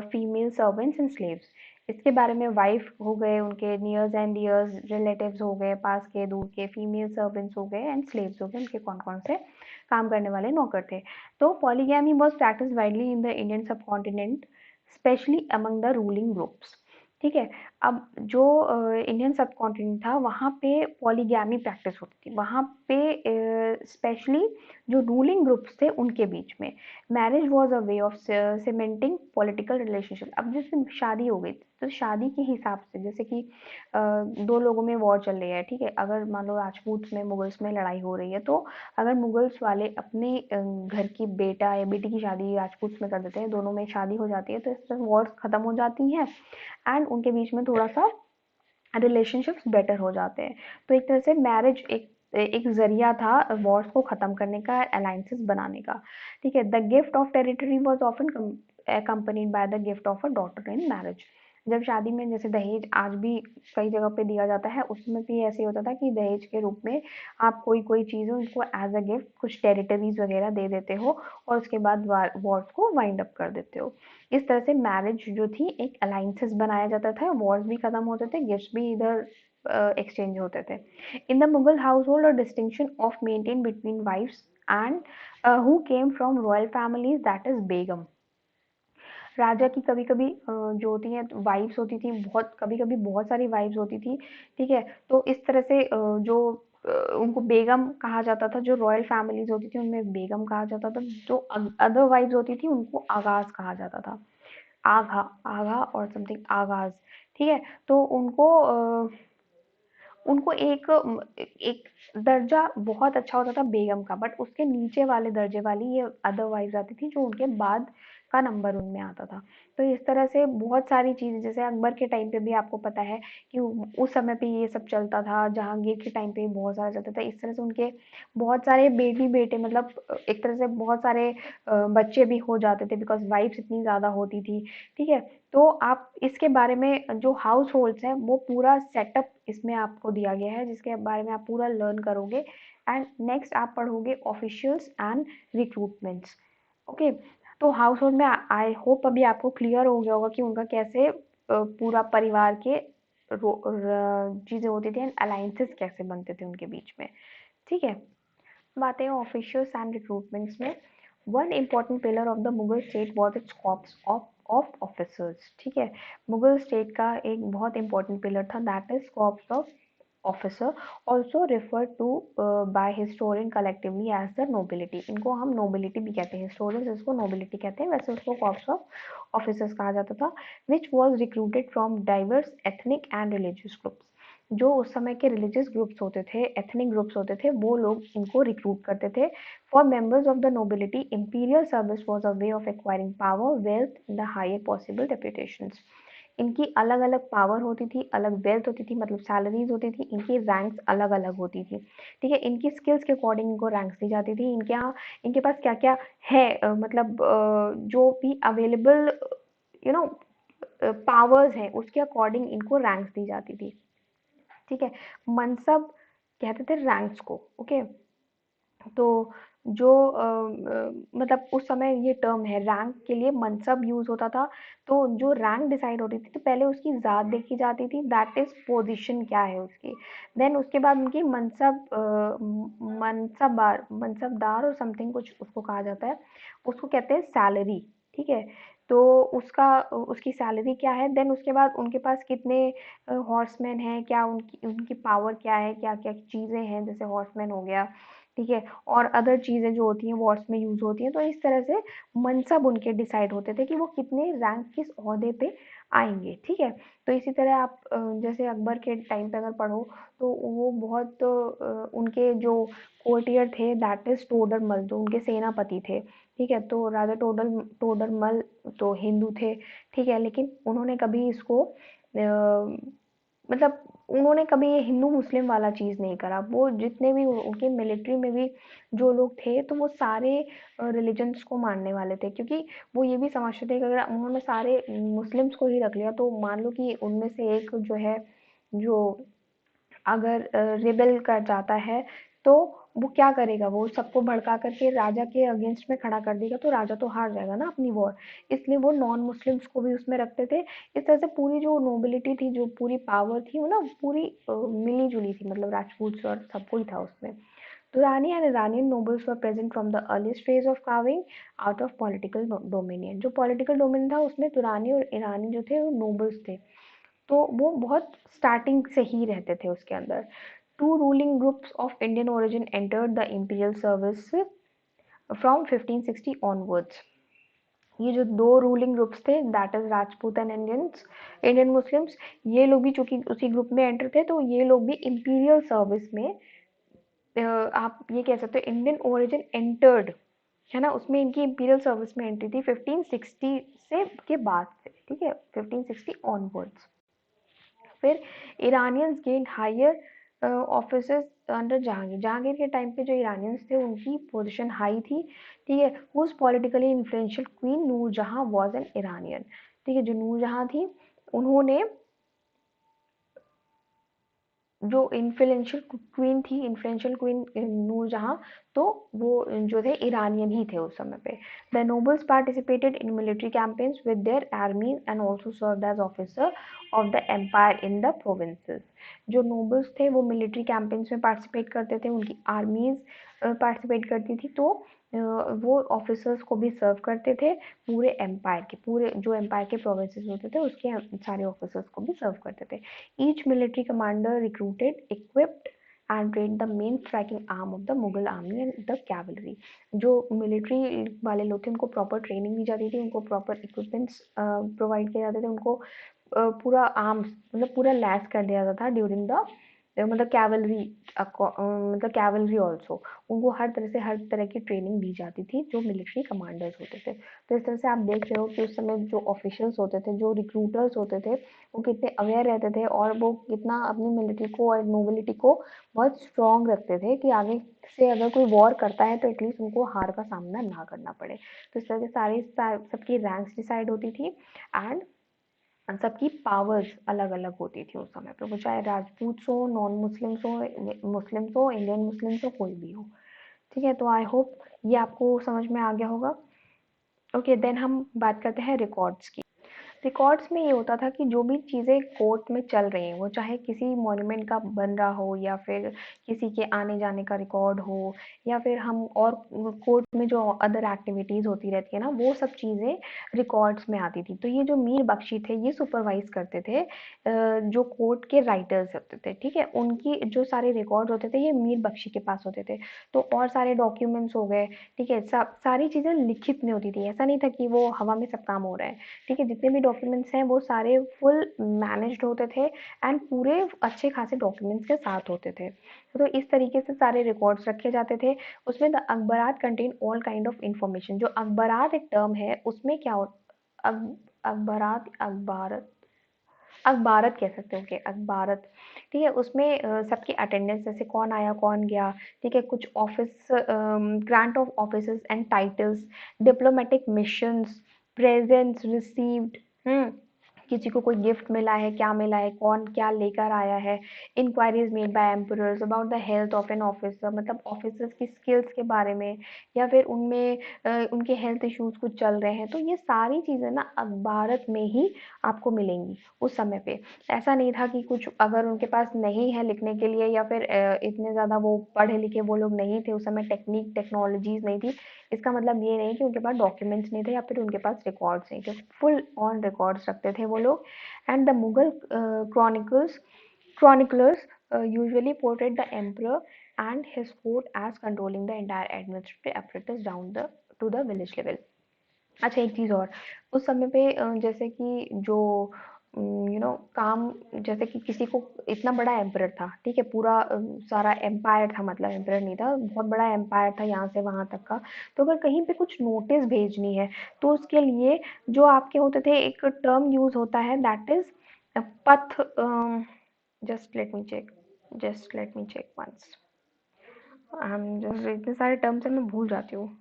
female servants and slaves. इसके बारे में वाइफ हो गए, उनके नियर्स एंड डियर्स, रिलेटिव्स हो गए, पास के दूर के, फीमेल सर्वेंट्स हो गए एंड स्लेव्स हो गए, उनके कौन कौन से काम करने वाले नौकर थे। तो polygamy was practiced widely in the Indian subcontinent, especially among the ruling groups. ठीक है, अब जो इंडियन सब कॉन्टिनेंट था वहाँ पे पॉलीगैमी प्रैक्टिस होती थी, वहाँ पे स्पेशली जो रूलिंग ग्रुप्स थे उनके बीच में marriage was a way of cementing political relationship. अब जैसे शादी हो गई तो शादी के हिसाब से, जैसे कि दो लोगों में वॉर चल रही है, ठीक है, अगर मान लो राजपूत में मुगल्स में लड़ाई हो रही है, तो अगर मुगल्स वाले अपने घर की बेटा या बेटी की शादी राजपूत में कर देते हैं, दोनों में शादी हो जाती है, तो इस तरह वॉर्स खत्म हो जाती हैं एंड उनके बीच में थोड़ा सा रिलेशनशिप्स बेटर हो जाते हैं। तो एक तरह से मैरिज एक एक जरिया था वॉर्स को खत्म करने का, अलायंसेस बनाने का, ठीक है। The gift of territory was often accompanied by the gift of a daughter in marriage. जब शादी में जैसे दहेज आज भी कई जगह पे दिया जाता है, उसमें भी ऐसे ही होता था कि दहेज के रूप में आप कोई-कोई चीज़ें उनको एज़ अ गिफ्ट कुछ टेरिटरीज़ वगैरह दे देते हो और उसके बाद वॉर्स को वाइंड अप कर देते हो। इस तरह से मैरिज जो थी एक अलायंसेस बनाया जाता था, वॉर्स भी खत्म होते थे, गिफ्ट्स भी इधर एक्सचेंज होते थे। In the Mughal household, a distinction of maintained between wives and who came from royal families, that is Begum. राजा की कभी-कभी जो होती हैं वाइफ्स होती थी, बहुत कभी-कभी बहुत सारी वाइफ्स होती थी, ठीक है? तो इस तरह से जो उनको बेगम कहा जाता था, जो रॉयल फैमिलीज़ होती थी उनमें बेगम कहा जाता था, जो अदर वाइफ्स होती थी उनको आगाज़ कहा जाता था। आगा आगा और समथिंग आगाज़, ठीक है? तो उनको एक दर्जा बहुत अच्छा होता था बेगम का, बट उसके नीचे वाले दर्जे वाली ये अदरवाइज आती थी जो उनके बाद का नंबर उनमें आता था। तो इस तरह से बहुत सारी चीज़ें, जैसे अकबर के टाइम पे भी आपको पता है कि उस समय पे ये सब चलता था, जहांगीर के टाइम पे भी बहुत सारा चलता था। इस तरह से उनके बहुत सारे बेटी बेटे, मतलब एक तरह से बहुत सारे बच्चे भी हो जाते थे, बिकॉज वाइफ्स इतनी ज़्यादा होती थी, ठीक है? तो आप इसके बारे में जो हाउस होल्ड्स हैं वो पूरा सेटअप इसमें आपको दिया गया है, जिसके बारे में आप पूरा लर्न करोगे। एंड नेक्स्ट आप पढ़ोगे ऑफिशियल्स एंड रिक्रूटमेंट्स। ओके, तो हाउस होल्ड में आई होप अभी आपको क्लियर हो गया होगा कि उनका कैसे पूरा परिवार के चीज़ें होती थी एंड अलायंसेस कैसे बनते थे उनके बीच में, ठीक है? बातें हैं ऑफिशियल्स एंड रिक्रूटमेंट्स में। One important pillar of the Mughal state was its corps of officers, ठीक है? मुगल स्टेट का एक बहुत इंपॉर्टेंट पिलर था, that is corps of officer, also refer to by historian collectively as the nobility. इनको हम नोबिलिटी भी कहते हैं, हिस्टोरियंस इसको नोबिलिटी कहते हैं, वैसे उसको कॉर्प्स ऑफ ऑफिसर्स कहा जाता था, which was recruited from diverse ethnic and religious groups. जो उस समय के रिलीजियस ग्रुप्स होते थे, एथनिक ग्रुप्स होते थे, वो लोग इनको रिक्रूट करते थे। For members of the nobility imperial service was a way of acquiring power wealth in the higher possible reputations. इनकी अलग अलग पावर होती थी, अलग वेल्थ होती थी, मतलब सैलरीज होती थी, इनकी रैंक्स अलग अलग होती थी, ठीक है? इनकी स्किल्स के अकॉर्डिंग इनको रैंक्स दी जाती थी। इनके यहाँ इनके पास क्या क्या है, मतलब जो भी अवेलेबल यू नो पावर्स हैं उसके अकॉर्डिंग इनको रैंक्स दी जाती थी, ठीक है? मनसब कहते थे रैंक्स को, ओके? तो जो मतलब उस समय ये टर्म है, रैंक के लिए मनसब यूज होता था। तो जो रैंक डिसाइड होती थी तो पहले उसकी जात देखी जाती थी, दैट इज पोजीशन क्या है उसकी। देन उसके बाद उनकी मनसब मनसबदार और समथिंग कुछ उसको कहा जाता है, उसको कहते हैं सैलरी, ठीक है? तो उसका उसकी सैलरी क्या है, देन उसके बाद उनके पास कितने हॉर्समैन हैं, क्या उनकी उनकी पावर क्या है, क्या क्या चीज़ें हैं, जैसे हॉर्समैन हो गया, ठीक है? और अदर चीज़ें जो होती हैं वॉर्स में यूज़ होती हैं। तो इस तरह से मनसब उनके डिसाइड होते थे कि वो कितने रैंक किस ओहदे पे आएँगे, ठीक है? तो इसी तरह आप जैसे अकबर के टाइम पे अगर पढ़ो तो वो बहुत उनके जो कोर्टियर थे, दैट इज़ टोडरमल, जो उनके सेनापति थे, ठीक है? तो राजा टोडरमल तो हिंदू थे, ठीक है? लेकिन उन्होंने कभी इसको मतलब उन्होंने कभी ये हिंदू मुस्लिम वाला चीज़ नहीं करा। वो जितने भी उनके मिलिट्री में भी जो लोग थे तो वो सारे रिलीजन्स को मानने वाले थे, क्योंकि वो ये भी समझते थे कि अगर उन्होंने सारे मुस्लिम्स को ही रख लिया तो मान लो कि उनमें से एक जो है, जो अगर रिबेल कर जाता है तो वो क्या करेगा, वो सबको भड़का करके राजा के अगेंस्ट में खड़ा कर देगा, तो राजा तो हार जाएगा ना अपनी वॉर। इसलिए वो नॉन मुस्लिम्स को भी उसमें रखते थे। इस तरह से पूरी जो नोबिलिटी थी, जो पूरी पावर थी, वो ना पूरी मिली जुली थी, मतलब राजपूत और सब कोई था उसमें। Durrani and Iranian nobles were present from the earliest phase of carving out of political dominion. जो political dominion था उसमें दुरानी और ईरानी जो थे वो nobles थे, तो वो बहुत स्टार्टिंग से ही रहते थे उसके अंदर। Two ruling groups of Indian origin entered the imperial service from 1560 onwards. ये जो दो रूलिंग ग्रुप्स थे, that is Rajput and Indian Muslims, ये लोग भी चूंकि उसी ग्रुप में एंटर थे तो ये लोग भी इंपीरियल सर्विस में आप ये कह सकते हो इंडियन ओरिजिन एंटर्ड, है ना? उसमें इनकी इंपीरियल सर्विस में एंट्री थी 1560 से के बाद से, ठीक है? 1560 ऑनवर्ड्स। फिर Iranians gained higher offices under Jahangir. Jahangir के टाइम पे जो ईरानियंस थे उनकी पोजीशन हाई थी, ठीक है? Whose politically influential queen Nurjahan was an Iranian, ठीक है? जो नूरजहां थी उन्होंने जो इन्फ्लुएंशियल क्वीन नूरजहां, तो वो जो थे ईरानियन ही थे उस समय पे। The nobles participated in military campaigns with their armies and also served as officer of the empire in the provinces. जो नोबल्स थे वो मिलिट्री कैंपेन्स में पार्टिसिपेट करते थे, उनकी आर्मीज पार्टिसिपेट करती थी, तो वो ऑफिसर्स को भी सर्व करते थे, पूरे एम्पायर के, पूरे जो एम्पायर के प्रोविंसेस होते थे उसके सारे ऑफिसर्स को भी सर्व करते थे। Each military commander recruited, equipped and trained the main striking arm of the Mughal army and the cavalry। जो मिलिट्री वाले लोग थे उनको प्रॉपर ट्रेनिंग दी जाती थी, उनको प्रॉपर इक्विपमेंट्स प्रोवाइड किए जाते थे, उनको पूरा आर्म्स मतलब पूरा लैस कर दिया जाता था ड्यूरिंग द मतलब कैवलरी ऑल्सो, उनको हर तरह की ट्रेनिंग दी जाती थी जो मिलिट्री कमांडर्स होते थे। तो इस तरह से आप देख रहे हो कि उस समय जो ऑफिशियल्स होते थे, जो रिक्रूटर्स होते थे, वो कितने अवेयर रहते थे और वो कितना अपनी मिलिट्री को और नोबिलिटी को बहुत स्ट्रॉन्ग रखते थे कि आगे से अगर कोई वॉर करता है तो एटलीस्ट उनको हार का सामना ना करना पड़े। तो इस तरह से सबकी रैंक्स डिसाइड होती थी एंड सबकी पावर्स अलग अलग होती थी उस समय पे, वो चाहे राजपूत हो, नॉन मुस्लिम्स हो, इंडियन मुस्लिम्स हो, कोई भी हो। ठीक है, तो आई होप ये आपको समझ में आ गया होगा। ओके, देन हम बात करते हैं रिकॉर्ड्स की। रिकॉर्ड्स में ये होता था कि जो भी चीज़ें कोर्ट में चल रही हैं, वो चाहे किसी मॉन्यूमेंट का बन रहा हो या फिर किसी के आने जाने का रिकॉर्ड हो, या फिर हम और कोर्ट में जो अदर एक्टिविटीज़ होती रहती है ना, वो सब चीज़ें रिकॉर्ड्स में आती थी। तो ये जो मीर बख्शी थे, ये सुपरवाइज करते थे जो कोर्ट के राइटर्स होते थे, ठीक है, उनकी जो सारे रिकॉर्ड होते थे ये मीर बख्शी के पास होते थे। तो और सारे डॉक्यूमेंट्स हो गए, ठीक है, सारी चीज़ें लिखित में होती थी, ऐसा नहीं था कि वो हवा में सब काम हो रहा है। ठीक है, जितने भी डॉक्यूमेंट्स हैं वो सारे फुल मैनेज्ड होते थे एंड पूरे अच्छे खासे डॉक्यूमेंट्स के साथ होते थे। तो इस तरीके से सारे रिकॉर्ड्स रखे जाते थे। उसमें द अखबारात contain all kind of information. जो अखबारात एक टर्म है, उसमें क्या हो अखबारात अखबारत अखबारत कह सकते हो कि अखबारत, ठीक है, उसमें सबकी अटेंडेंस, जैसे कौन आया कौन गया, ठीक है, कुछ office grant of offices and titles, diplomatic missions, presents received, किसी को कोई गिफ्ट मिला है, क्या मिला है, कौन क्या लेकर आया है, inquiries made by emperors about the health of an officer, मतलब ऑफिसर्स की स्किल्स के बारे में, या फिर उनमें उनके हेल्थ इश्यूज कुछ चल रहे हैं, तो ये सारी चीज़ें ना अखबारत में ही आपको मिलेंगी उस समय पे। ऐसा नहीं था कि कुछ अगर उनके पास नहीं है लिखने के लिए, या फिर इतने ज़्यादा वो पढ़े लिखे वो लोग नहीं थे उस समय, टेक्नोलॉजीज नहीं थी, इसका मतलब ये नहीं कि उनके पास डॉक्यूमेंट्स नहीं थे या फिर उनके पास रिकॉर्ड्स नहीं थे, फुल ऑन रिकॉर्ड्स रखते थे वो लोग। And the Mughal chroniclers usually portrayed the emperor and his court as controlling the entire administrative apparatus down to the village level। अच्छा, एक चीज़ और, उस समय पे जैसे कि जो काम, जैसे कि किसी को इतना बड़ा एम्परर था, ठीक है, पूरा सारा एम्पायर था, मतलब एम्परर नहीं था, बहुत बड़ा एम्पायर था यहाँ से वहाँ तक का। तो अगर कहीं पे कुछ नोटिस भेजनी है तो उसके लिए जो आपके होते थे, एक टर्म यूज होता है, दैट इज पथ, just let me check once, इतने सारे टर्म्स है मैं भूल जाती हूँ।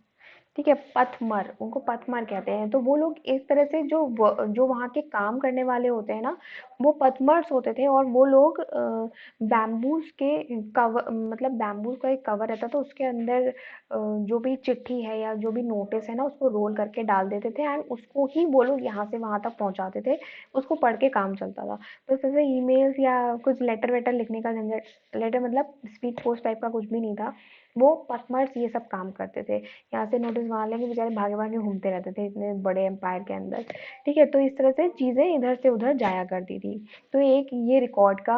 ठीक है, पथमर, उनको पथमर कहते हैं। तो वो लोग इस तरह से जो वहाँ के काम करने वाले होते हैं ना, वो पथमर्स होते थे, और वो लोग बैम्बूज के कवर, मतलब बैम्बूज का एक कवर रहता था, उसके अंदर जो भी चिट्ठी है या जो भी नोटिस है ना, उसको रोल करके डाल देते थे एंड उसको ही वो लोग यहाँ से वहाँ तक पहुँचाते थे, उसको पढ़ के काम चलता था। तो इस तरह से ईमेल्स या कुछ लेटर वेटर लिखने का झंझट, लेटर मतलब स्पीड पोस्ट टाइप का कुछ भी नहीं था, वो पथमर्स ये सब काम करते थे। यहाँ से नोटिस वहाँ लेके बेचारे भागे भागे घूमते रहते थे इतने बड़े एम्पायर के अंदर। ठीक है, तो इस तरह से चीज़ें इधर से उधर जाया करती थी। तो एक ये रिकॉर्ड का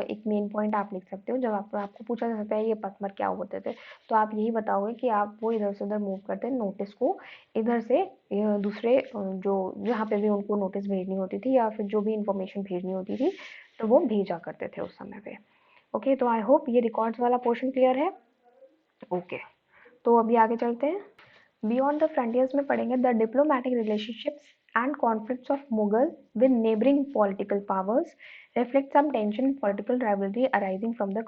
एक मेन पॉइंट आप लिख सकते हो, जब आपको पूछा जा सकता है ये पथमर क्या होते थे, तो आप यही बताओगे कि आप वो इधर से उधर मूव करते नोटिस को, इधर से दूसरे जो जहाँ पे भी उनको नोटिस भेजनी होती थी या फिर जो भी इंफॉर्मेशन भेजनी होती थी, तो वो भेजा करते थे उस समय पे। ओके, तो आई होप ये रिकॉर्ड्स वाला पोर्शन क्लियर है। ओके, तो अभी आगे चलते हैं। बियॉन्ड द फ्रंटियर्स में पढ़ेंगे the diplomatic relationships and conflicts of Mughal with neighboring political powers reflect some tension, political rivalry arising from the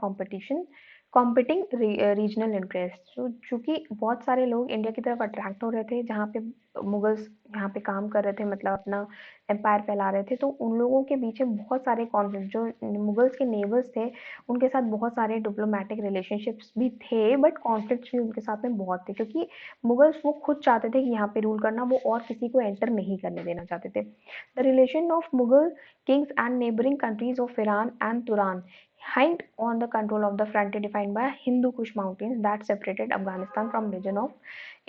competing regional interest, तो चूंकि बहुत सारे लोग इंडिया की तरफ अट्रैक्ट हो रहे थे जहाँ पे मुगल्स यहाँ पे काम कर रहे थे, मतलब अपना एम्पायर फैला रहे थे, तो उन लोगों के पीछे बहुत सारे कॉन्फ्लिक्ट, जो मुगल्स के नेबर्स थे उनके साथ बहुत सारे डिप्लोमेटिक रिलेशनशिप्स भी थे, बट कॉन्फ्लिक्ट्स भी उनके साथ में बहुत थे, क्योंकि मुगल्स वो खुद चाहते थे कि यहाँ पे रूल करना, वो और किसी को एंटर नहीं करने देना चाहते थे। The relation of Mughal kings and neighboring countries of Iran and Turan hinged on the control of the frontier defined by Hindu Kush mountains that separated Afghanistan from region of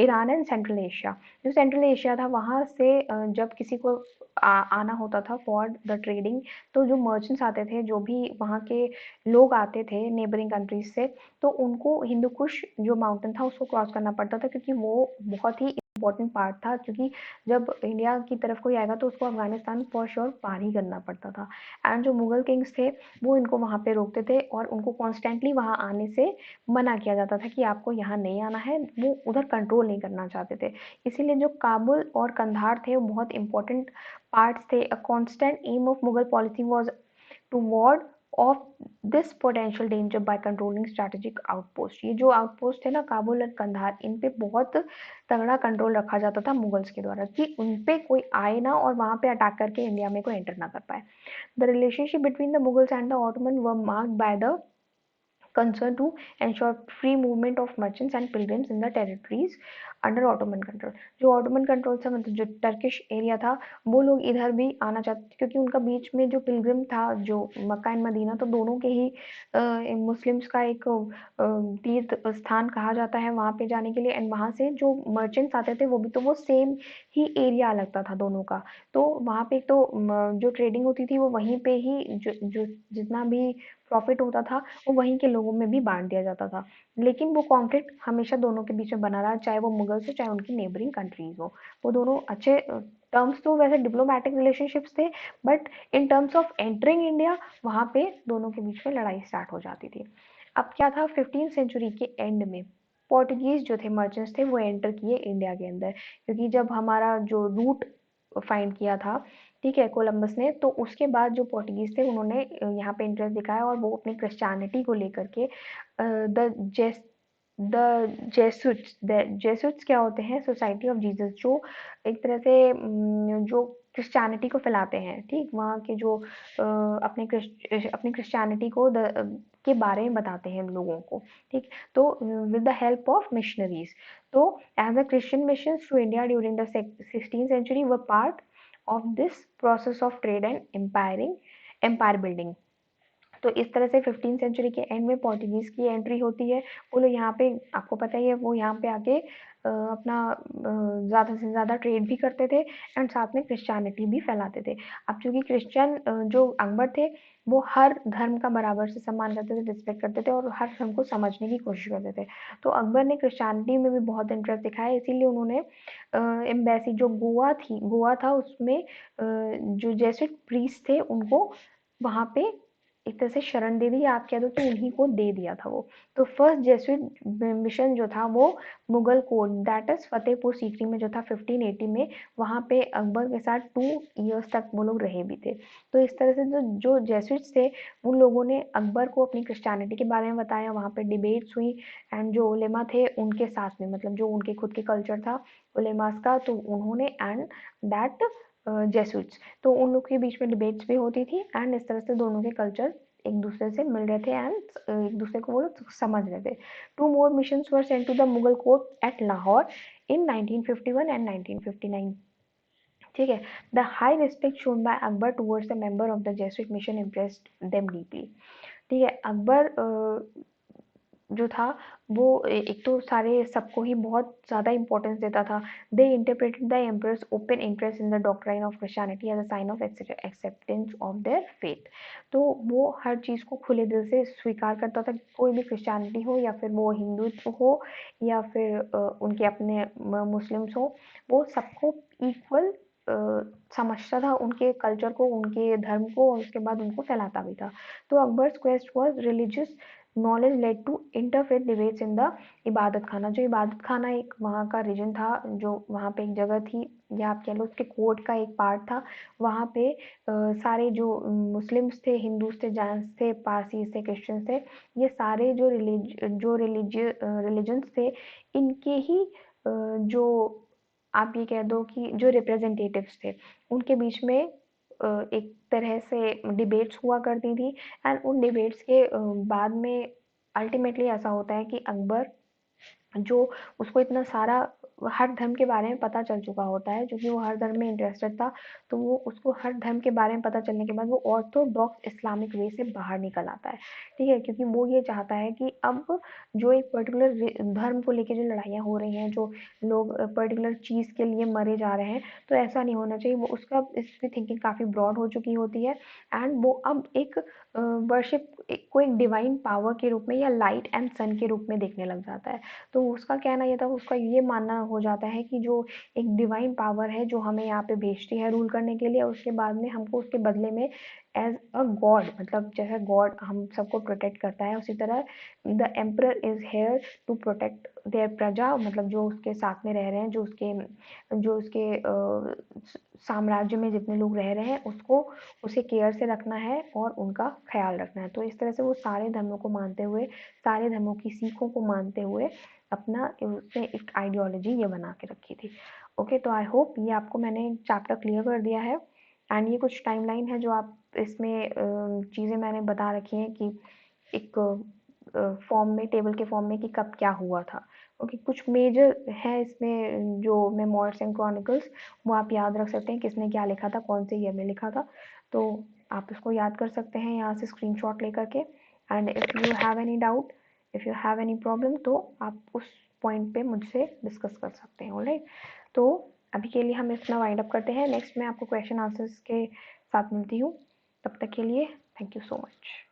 Iran and central Asia. जो सेंट्रल एशिया था वहाँ से जब किसी को आना होता था फॉर द ट्रेडिंग, तो जो मर्चेंट्स आते थे, जो भी वहाँ के लोग आते थे नेबरिंग कंट्रीज से, तो उनको हिंदू कुश जो माउंटेन था उसको क्रॉस करना पड़ता था, क्योंकि वो बहुत ही इम्पोर्टेंट पार्ट था, क्योंकि जब इंडिया की तरफ कोई आएगा तो उसको अफगानिस्तान फॉर श्योर पार ही करना पड़ता था। एंड जो मुगल किंग्स थे वो इनको वहाँ पे रोकते थे और उनको कॉन्स्टेंटली वहाँ आने से मना किया जाता था कि आपको यहाँ नहीं आना है, वो उधर कंट्रोल नहीं करना चाहते थे। इसीलिए जो काबुल और कंधार थे वो बहुत इंपॉर्टेंट पार्ट्स थे। A constant aim of Mughal policy was to ward off this potential danger by controlling strategic outpost. ये जो आउटपोस्ट थे ना काबुल और कंधार, इन पे बहुत तगड़ा कंट्रोल रखा जाता था मुगल्स के द्वारा कि उन पे कोई आए ना और वहां पे अटैक करके इंडिया में कोई एंटर ना कर पाए। The relationship between the Mughals and the Ottoman were marked by the concern to ensure free movement of merchants and pilgrims in the territories under Ottoman control। जो ऑटोमन कंट्रोल था, मतलब जो टर्किश एरिया था, वो लोग इधर भी आना चाहते थे, क्योंकि उनका बीच में जो पिलग्रिम था, जो मक्का एंड मदीना, तो दोनों के ही मुस्लिम्स का एक तीर्थ स्थान कहा जाता है वहाँ पे जाने के लिए। एंड वहाँ से जो मर्चेंट्स आते थे वो भी, तो वो सेम ही एरिया लगता था दोनों का, तो वहाँ पे तो जो ट्रेडिंग होती थी वो वहीं पे ही, जो जितना भी प्रॉफिट होता था वो वहीं के लोगों में भी बांट दिया जाता था। लेकिन वो कॉन्फ्लिक्ट हमेशा दोनों के बीच में बना रहा, चाहे वो मुगल्स हो चाहे उनकी नेबरिंग कंट्रीज हो। वो दोनों अच्छे टर्म्स, तो वैसे डिप्लोमेटिक रिलेशनशिप्स थे, but in terms of entering India वहाँ पे दोनों के बीच में लड़ाई स्टार्ट हो जाती थी। अब क्या था, 15th सेंचुरी के एंड में पोर्टुगीज जो थे मर्चेंट्स थे वो एंटर किए इंडिया के अंदर, क्योंकि जब हमारा जो रूट फाइंड किया था, ठीक है, कोलंबस ने, तो उसके बाद जो पोर्टुगीज थे उन्होंने यहाँ पे इंटरेस्ट दिखाया और वो अपनी क्रिश्चियनिटी को लेकर के द जेस जेसुट्स क्या होते हैं, सोसाइटी ऑफ जीसस, जो एक तरह से जो क्रिश्चियनिटी को फैलाते हैं, ठीक, वहाँ के जो अपने क्रिश्चियनिटी को के बारे में बताते हैं लोगों को, ठीक, तो with the help of missionaries, तो as a Christian missions to India during the 16th century were part of this process of trade and empire building। तो इस तरह से 15th सेंचुरी के एंड में पोर्टुगीज की एंट्री होती है। वो लोग यहाँ पे, आपको पता ही है, वो यहाँ पे आके अपना ज़्यादा से ज़्यादा ट्रेड भी करते थे एंड साथ में क्रिश्चियनिटी भी फैलाते थे। अब चूंकि क्रिश्चियन जो अकबर थे वो हर धर्म का बराबर से सम्मान करते थे, रिस्पेक्ट करते थे और हर धर्म को समझने की कोशिश करते थे। तो अकबर ने क्रिश्चियनिटी में भी बहुत इंटरेस्ट दिखाया, इसीलिए उन्होंने एम्बेसी जो गोवा था उसमें जो जेसुइट प्रीस्ट थे उनको वहाँ पे एक तरह से शरण दे दी, आप कह दो तो उन्हीं को दे दिया था वो। तो फर्स्ट जेसुइट मिशन जो था वो Mughal court, that is Fatehpur Sikri में जो था 1580 में, वहाँ पे अकबर के साथ 2 इयर्स तक वो लोग रहे भी थे। तो इस तरह से जो जेसुइट्स थे उन लोगों ने अकबर को अपनी क्रिश्चियनिटी के बारे में बताया, वहाँ पे डिबेट्स हुई एंड जो उलेमा थे उनके साथ में, मतलब जो उनके खुद के कल्चर था उलेमास का, तो उन्होंने एंड दैट जेसुइट्स, तो उन लोग के बीच में डिबेट्स भी होती थी एंड इस तरह से दोनों के कल्चर एक दूसरे से मिल रहे थे एंड एक दूसरे को वो लोग समझ रहे थे। 2 more missions were sent to the Mughal court at Lahore in 1951 and 1959। ठीक है, the high respect shown by Akbar towards the member of the Jesuit mission impressed them deeply। ठीक है, अकबर जो था वो एक तो सारे सबको ही बहुत ज़्यादा इम्पोर्टेंस देता था। They interpreted the emperor's open interest in the doctrine of Christianity as a sign of acceptance of their faith. तो वो हर चीज़ को खुले दिल से स्वीकार करता था, कोई भी क्रिश्चियनिटी हो या फिर वो हिंदू हो या फिर उनके अपने मुस्लिम्स हो, वो सबको इक्वल समझता था, उनके कल्चर को, उनके धर्म को, और उसके बाद उनको फैलाता भी था। तो Akbar's quest was religious knowledge led to interfaith debates in the इबादत खाना। जो इबादत खाना एक वहाँ का रीजन था, जो वहाँ पे एक जगह थी, या आप कह लो उसके कोर्ट का एक पार्ट था। वहाँ पे सारे जो मुस्लिम्स थे, हिंदूज थे, जैन्स थे, पारसीज थे, क्रिश्चियंस थे, ये सारे जो रिलीजन्स थे, इनके ही जो आप ये कह दो कि जो रिप्रेजेंटेटिव्स थे, उनके बीच में एक तरह से डिबेट्स हुआ करती थी। एंड उन डिबेट्स के बाद में अल्टीमेटली ऐसा होता है कि अकबर, जो उसको इतना सारा हर धर्म के बारे में पता चल चुका होता है, क्योंकि वो हर धर्म में इंटरेस्टेड था, तो वो उसको हर धर्म के बारे में पता चलने के बाद वो ऑर्थोडॉक्स इस्लामिक वे से बाहर निकल आता है। ठीक है, क्योंकि वो ये चाहता है कि अब जो एक पर्टिकुलर धर्म को लेके जो लड़ाइयाँ हो रही हैं, जो लोग पर्टिकुलर चीज़ के लिए मरे जा रहे हैं, तो ऐसा नहीं होना चाहिए। वो उसका इसकी थिंकिंग काफ़ी ब्रॉड हो चुकी होती है, एंड वो अब एक वर्शिप को एक डिवाइन पावर के रूप में या लाइट एंड सन के रूप में देखने लग जाता है। तो उसका कहना ये था, उसका ये मानना हो जाता है कि जो एक डिवाइन पावर है जो हमें यहाँ पे भेजती है रूल करने के लिए, उसके बाद में हमको उसके बदले में एज अ गॉड, मतलब जैसे गॉड हम सबको प्रोटेक्ट करता है, उसी तरह the emperor is here to protect their प्रजा, मतलब जो उसके साथ में रह रहे हैं, जो उसके साम्राज्य में जितने लोग रह रहे हैं, उसको उसे केयर से रखना है और उनका ख्याल रखना है। तो इस तरह से वो सारे धर्मों को मानते हुए, सारे धर्मों की सीखों को मानते हुए अपना उसने एक आइडियोलॉजी ये बना के रखी थी। ओके, तो आई होप ये आपको मैंने चैप्टर क्लियर कर दिया है। एंड ये कुछ टाइमलाइन है जो आप इसमें चीज़ें मैंने बता रखी हैं कि एक फॉर्म में, टेबल के फॉर्म में, कि कब क्या हुआ था। ओके, कुछ मेजर है इसमें जो मेमोइर्स एंड क्रॉनिकल्स, वो आप याद रख सकते हैं किसने क्या लिखा था, कौन से ईयर में लिखा था, तो आप उसको याद कर सकते हैं यहाँ से स्क्रीनशॉट लेकर के। And if you have any doubt, if you have any problem, तो आप उस पॉइंट पे मुझसे डिस्कस कर सकते हैं। ऑलराइट, तो अभी के लिए हम इतना वाइंड अप करते हैं। नेक्स्ट मैं आपको क्वेश्चन आंसर्स के साथ मिलती हूँ। तब तक के लिए थैंक यू सो मच।